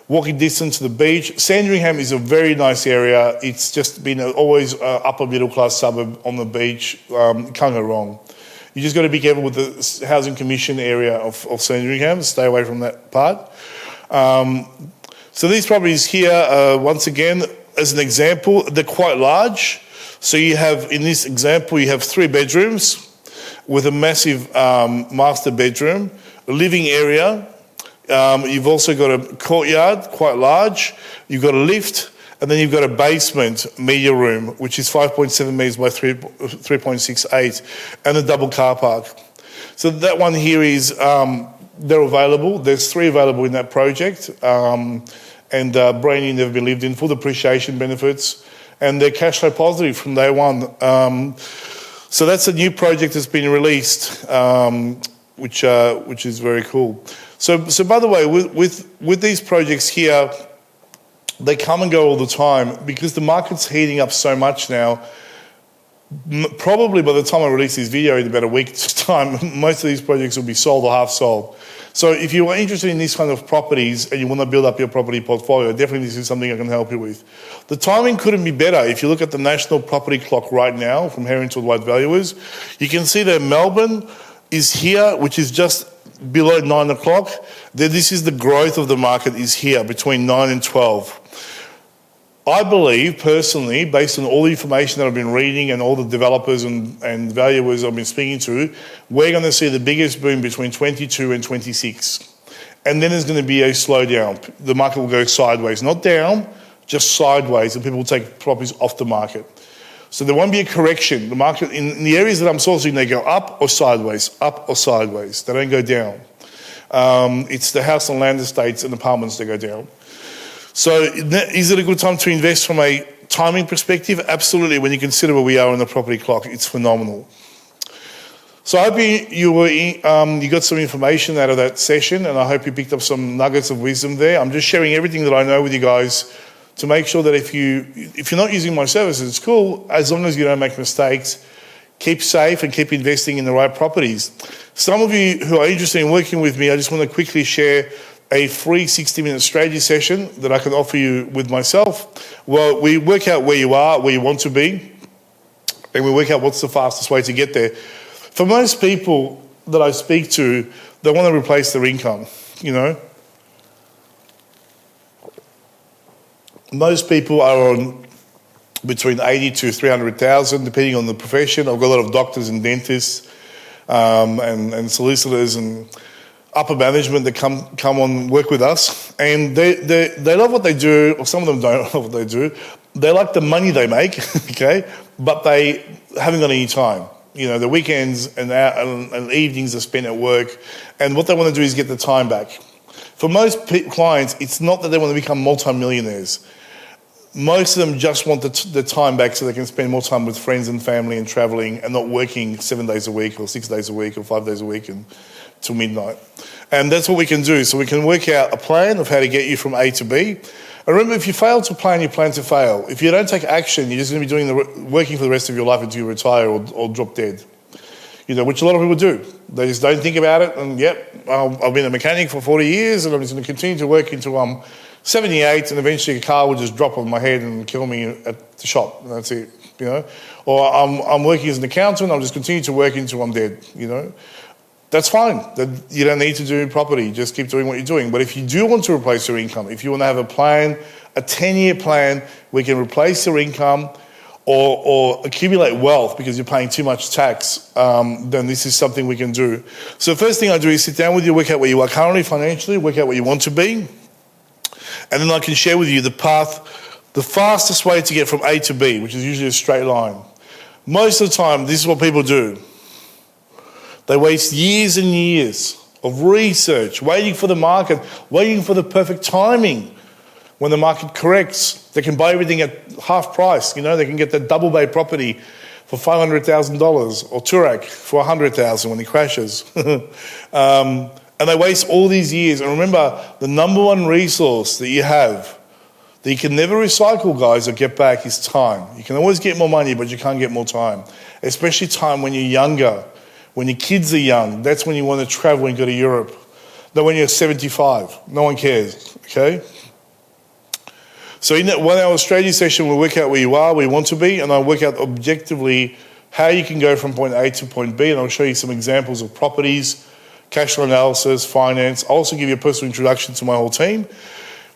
Walking distance to the beach. Sandringham is a very nice area. It's just been always an upper middle class suburb on the beach. Can't go wrong. You just got to be careful with the housing commission area of Sandringham. Stay away from that part. So these properties here, once again, as an example, they're quite large. So you have, in this example, you have 3 bedrooms with a massive master bedroom, a living area. You've also got a courtyard, quite large. You've got a lift, and then you've got a basement media room, which is 5.7 metres by 3.68, and a double car park. So that one here is, they're available. There's 3 available in that project. And brand new, never been lived in, full depreciation benefits. And they're cash flow positive from day one. So that's a new project that's been released, which is very cool. So by the way, with these projects here, they come and go all the time because the market's heating up so much now. Probably by the time I release this video in about a week's time, most of these projects will be sold or half sold. So if you are interested in these kind of properties and you want to build up your property portfolio, definitely this is something I can help you with. The timing couldn't be better. If you look at the national property clock right now from Harrington White Valuers, you can see that Melbourne is here, which is just below 9 o'clock. This is the growth of the market is here between 9 and 12. I believe, personally, based on all the information that I've been reading and all the developers and valuers I've been speaking to, we're going to see the biggest boom between 22 and 26. And then there's going to be a slowdown. The market will go sideways, not down, just sideways, and people will take properties off the market. So there won't be a correction. The market, in the areas that I'm sourcing, they go up or sideways, up or sideways. They don't go down. It's the house and land estates and apartments that go down. So is it a good time to invest from a timing perspective? Absolutely. When you consider where we are on the property clock, it's phenomenal. So I hope you got some information out of that session, and I hope you picked up some nuggets of wisdom there. I'm just sharing everything that I know with you guys to make sure that if you're not using my services, it's cool, as long as you don't make mistakes. Keep safe and keep investing in the right properties. Some of you who are interested in working with me, I just want to quickly share a free 60-minute strategy session that I can offer you with myself. Well, we work out where you are, where you want to be, and we work out what's the fastest way to get there. For most people that I speak to, they want to replace their income, you know. Most people are on between 80 to 300,000, depending on the profession. I've got a lot of doctors and dentists and solicitors and upper management that come on work with us, and they love what they do, or some of them don't love what they do. They like the money they make, okay, but they haven't got any time. You know, the weekends and evenings are spent at work, and what they want to do is get the time back. For most clients, it's not that they want to become multimillionaires. Most of them just want the time back so they can spend more time with friends and family and travelling and not working 7 days a week or 6 days a week or 5 days a week till midnight. And that's what we can do. So we can work out a plan of how to get you from A to B. And remember, if you fail to plan, you plan to fail. If you don't take action, you're just going to be working for the rest of your life until you retire or drop dead. You know, which a lot of people do. They just don't think about it. And I've been a mechanic for 40 years and I'm just going to continue to work until I'm 78, and eventually a car will just drop on my head and kill me at the shop. And that's it, you know. Or I'm working as an accountant. I'll just continue to work until I'm dead, you know. That's fine. You don't need to do property. Just keep doing what you're doing. But if you do want to replace your income, if you want to have a plan, a 10-year plan, we can replace your income or accumulate wealth because you're paying too much tax, then this is something we can do. So the first thing I do is sit down with you, work out where you are currently financially, work out where you want to be, and then I can share with you the path, the fastest way to get from A to B, which is usually a straight line. Most of the time, this is what people do. They waste years and years of research, waiting for the market, waiting for the perfect timing. When the market corrects, they can buy everything at half price. You know, they can get that double bay property for $500,000 or Turak for $100,000 when it crashes. And they waste all these years. And remember, the number one resource that you have that you can never recycle, guys, or get back is time. You can always get more money, but you can't get more time. Especially time when you're younger, when your kids are young. That's when you want to travel and go to Europe. Not when you're 75. No one cares, okay? So in that 1 hour strategy session, we'll work out where you are, where you want to be, and I'll work out objectively how you can go from point A to point B, and I'll show you some examples of properties, cash flow analysis, finance. I'll also give you a personal introduction to my whole team.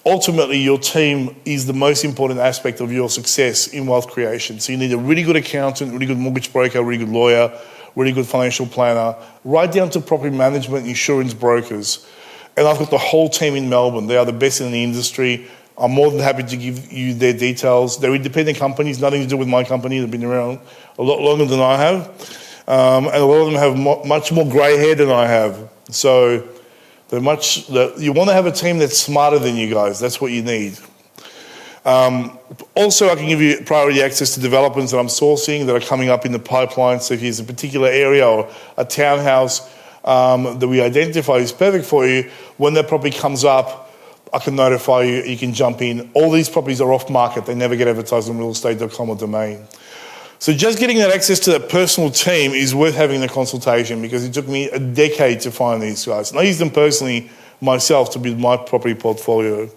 Ultimately, your team is the most important aspect of your success in wealth creation. So you need a really good accountant, really good mortgage broker, really good lawyer, really good financial planner, right down to property management, insurance brokers. And I've got the whole team in Melbourne. They are the best in the industry. I'm more than happy to give you their details. They're independent companies, nothing to do with my company. They've been around a lot longer than I have. and a lot of them have much more grey hair than I have. So you want to have a team that's smarter than you guys. That's what you need. Also, I can give you priority access to developments that I'm sourcing that are coming up in the pipeline. So if there's a particular area or a townhouse that we identify is perfect for you, when that property comes up, I can notify you, you can jump in. All these properties are off market. They never get advertised on realestate.com or domain. So just getting that access to that personal team is worth having the consultation, because it took me a decade to find these guys. And I use them personally myself to build my property portfolio.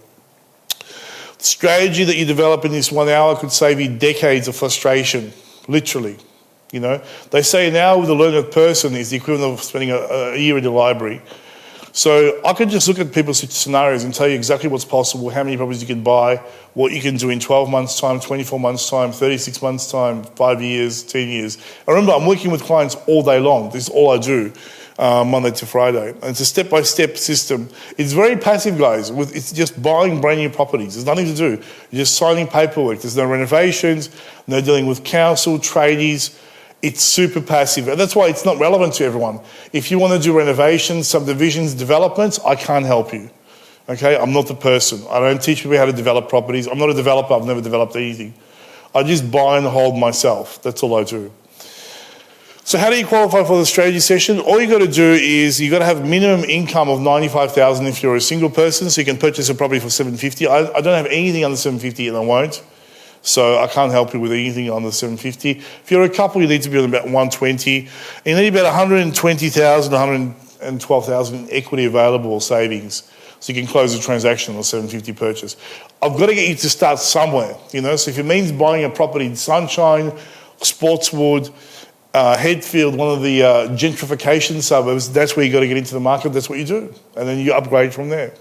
The strategy that you develop in this 1 hour could save you decades of frustration, literally. You know, they say an hour with a learned person is the equivalent of spending a year in the library. So I could just look at people's scenarios and tell you exactly what's possible, how many properties you can buy, what you can do in 12 months' time, 24 months' time, 36 months' time, 5 years, 10 years. And remember, I'm working with clients all day long. This is all I do, Monday to Friday. And it's a step-by-step system. It's very passive, guys. It's just buying brand new properties. There's nothing to do. You're just signing paperwork. There's no renovations, no dealing with council, tradies. It's super passive, and that's why it's not relevant to everyone. If you want to do renovations, subdivisions, developments, I can't help you. Okay, I'm not the person. I don't teach people how to develop properties. I'm not a developer. I've never developed anything. I just buy and hold myself. That's all I do. So how do you qualify for the strategy session? All you got to do is you got to have minimum income of $95,000 if you're a single person, so you can purchase a property for $750. I don't have anything under $750, and I won't. So I can't help you with anything under $750. If you're a couple, you need to be on about $120. You need about $120,000, $112,000 in equity available or savings, so you can close the transaction on a $750 purchase. I've got to get you to start somewhere, you know. So if it means buying a property in Sunshine, Sportswood, Headfield, one of the gentrification suburbs, that's where you got to get into the market. That's what you do, and then you upgrade from there.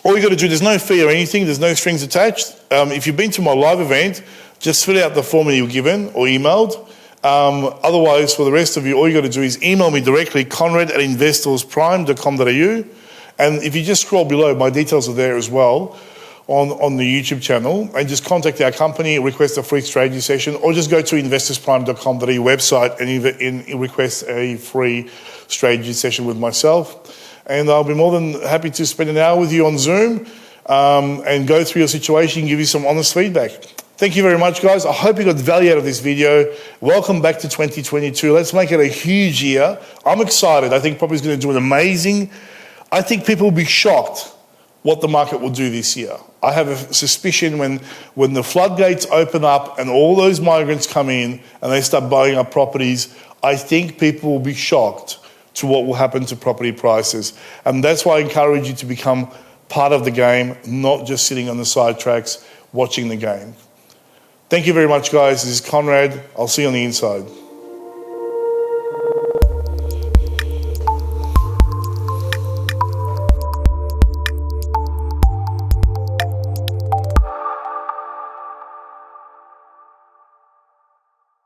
All you got to do, there's no fee or anything, there's no strings attached. If you've been to my live event, just fill out the form that you were given or emailed. Otherwise, for the rest of you, all you got to do is email me directly, konrad@investorsprime.com.au. And if you just scroll below, my details are there as well on the YouTube channel. And just contact our company, request a free strategy session, or just go to investorsprime.com.au website and request a free strategy session with myself. And I'll be more than happy to spend an hour with you on Zoom and go through your situation and give you some honest feedback. Thank you very much, guys. I hope you got value out of this video. Welcome back to 2022. Let's make it a huge year. I'm excited. I think property is going to do an amazing. I think people will be shocked what the market will do this year. I have a suspicion when the floodgates open up and all those migrants come in and they start buying up properties, I think people will be shocked to what will happen to property prices. And that's why I encourage you to become part of the game, not just sitting on the side tracks watching the game. Thank you very much, guys. This is Konrad. I'll see you on the inside.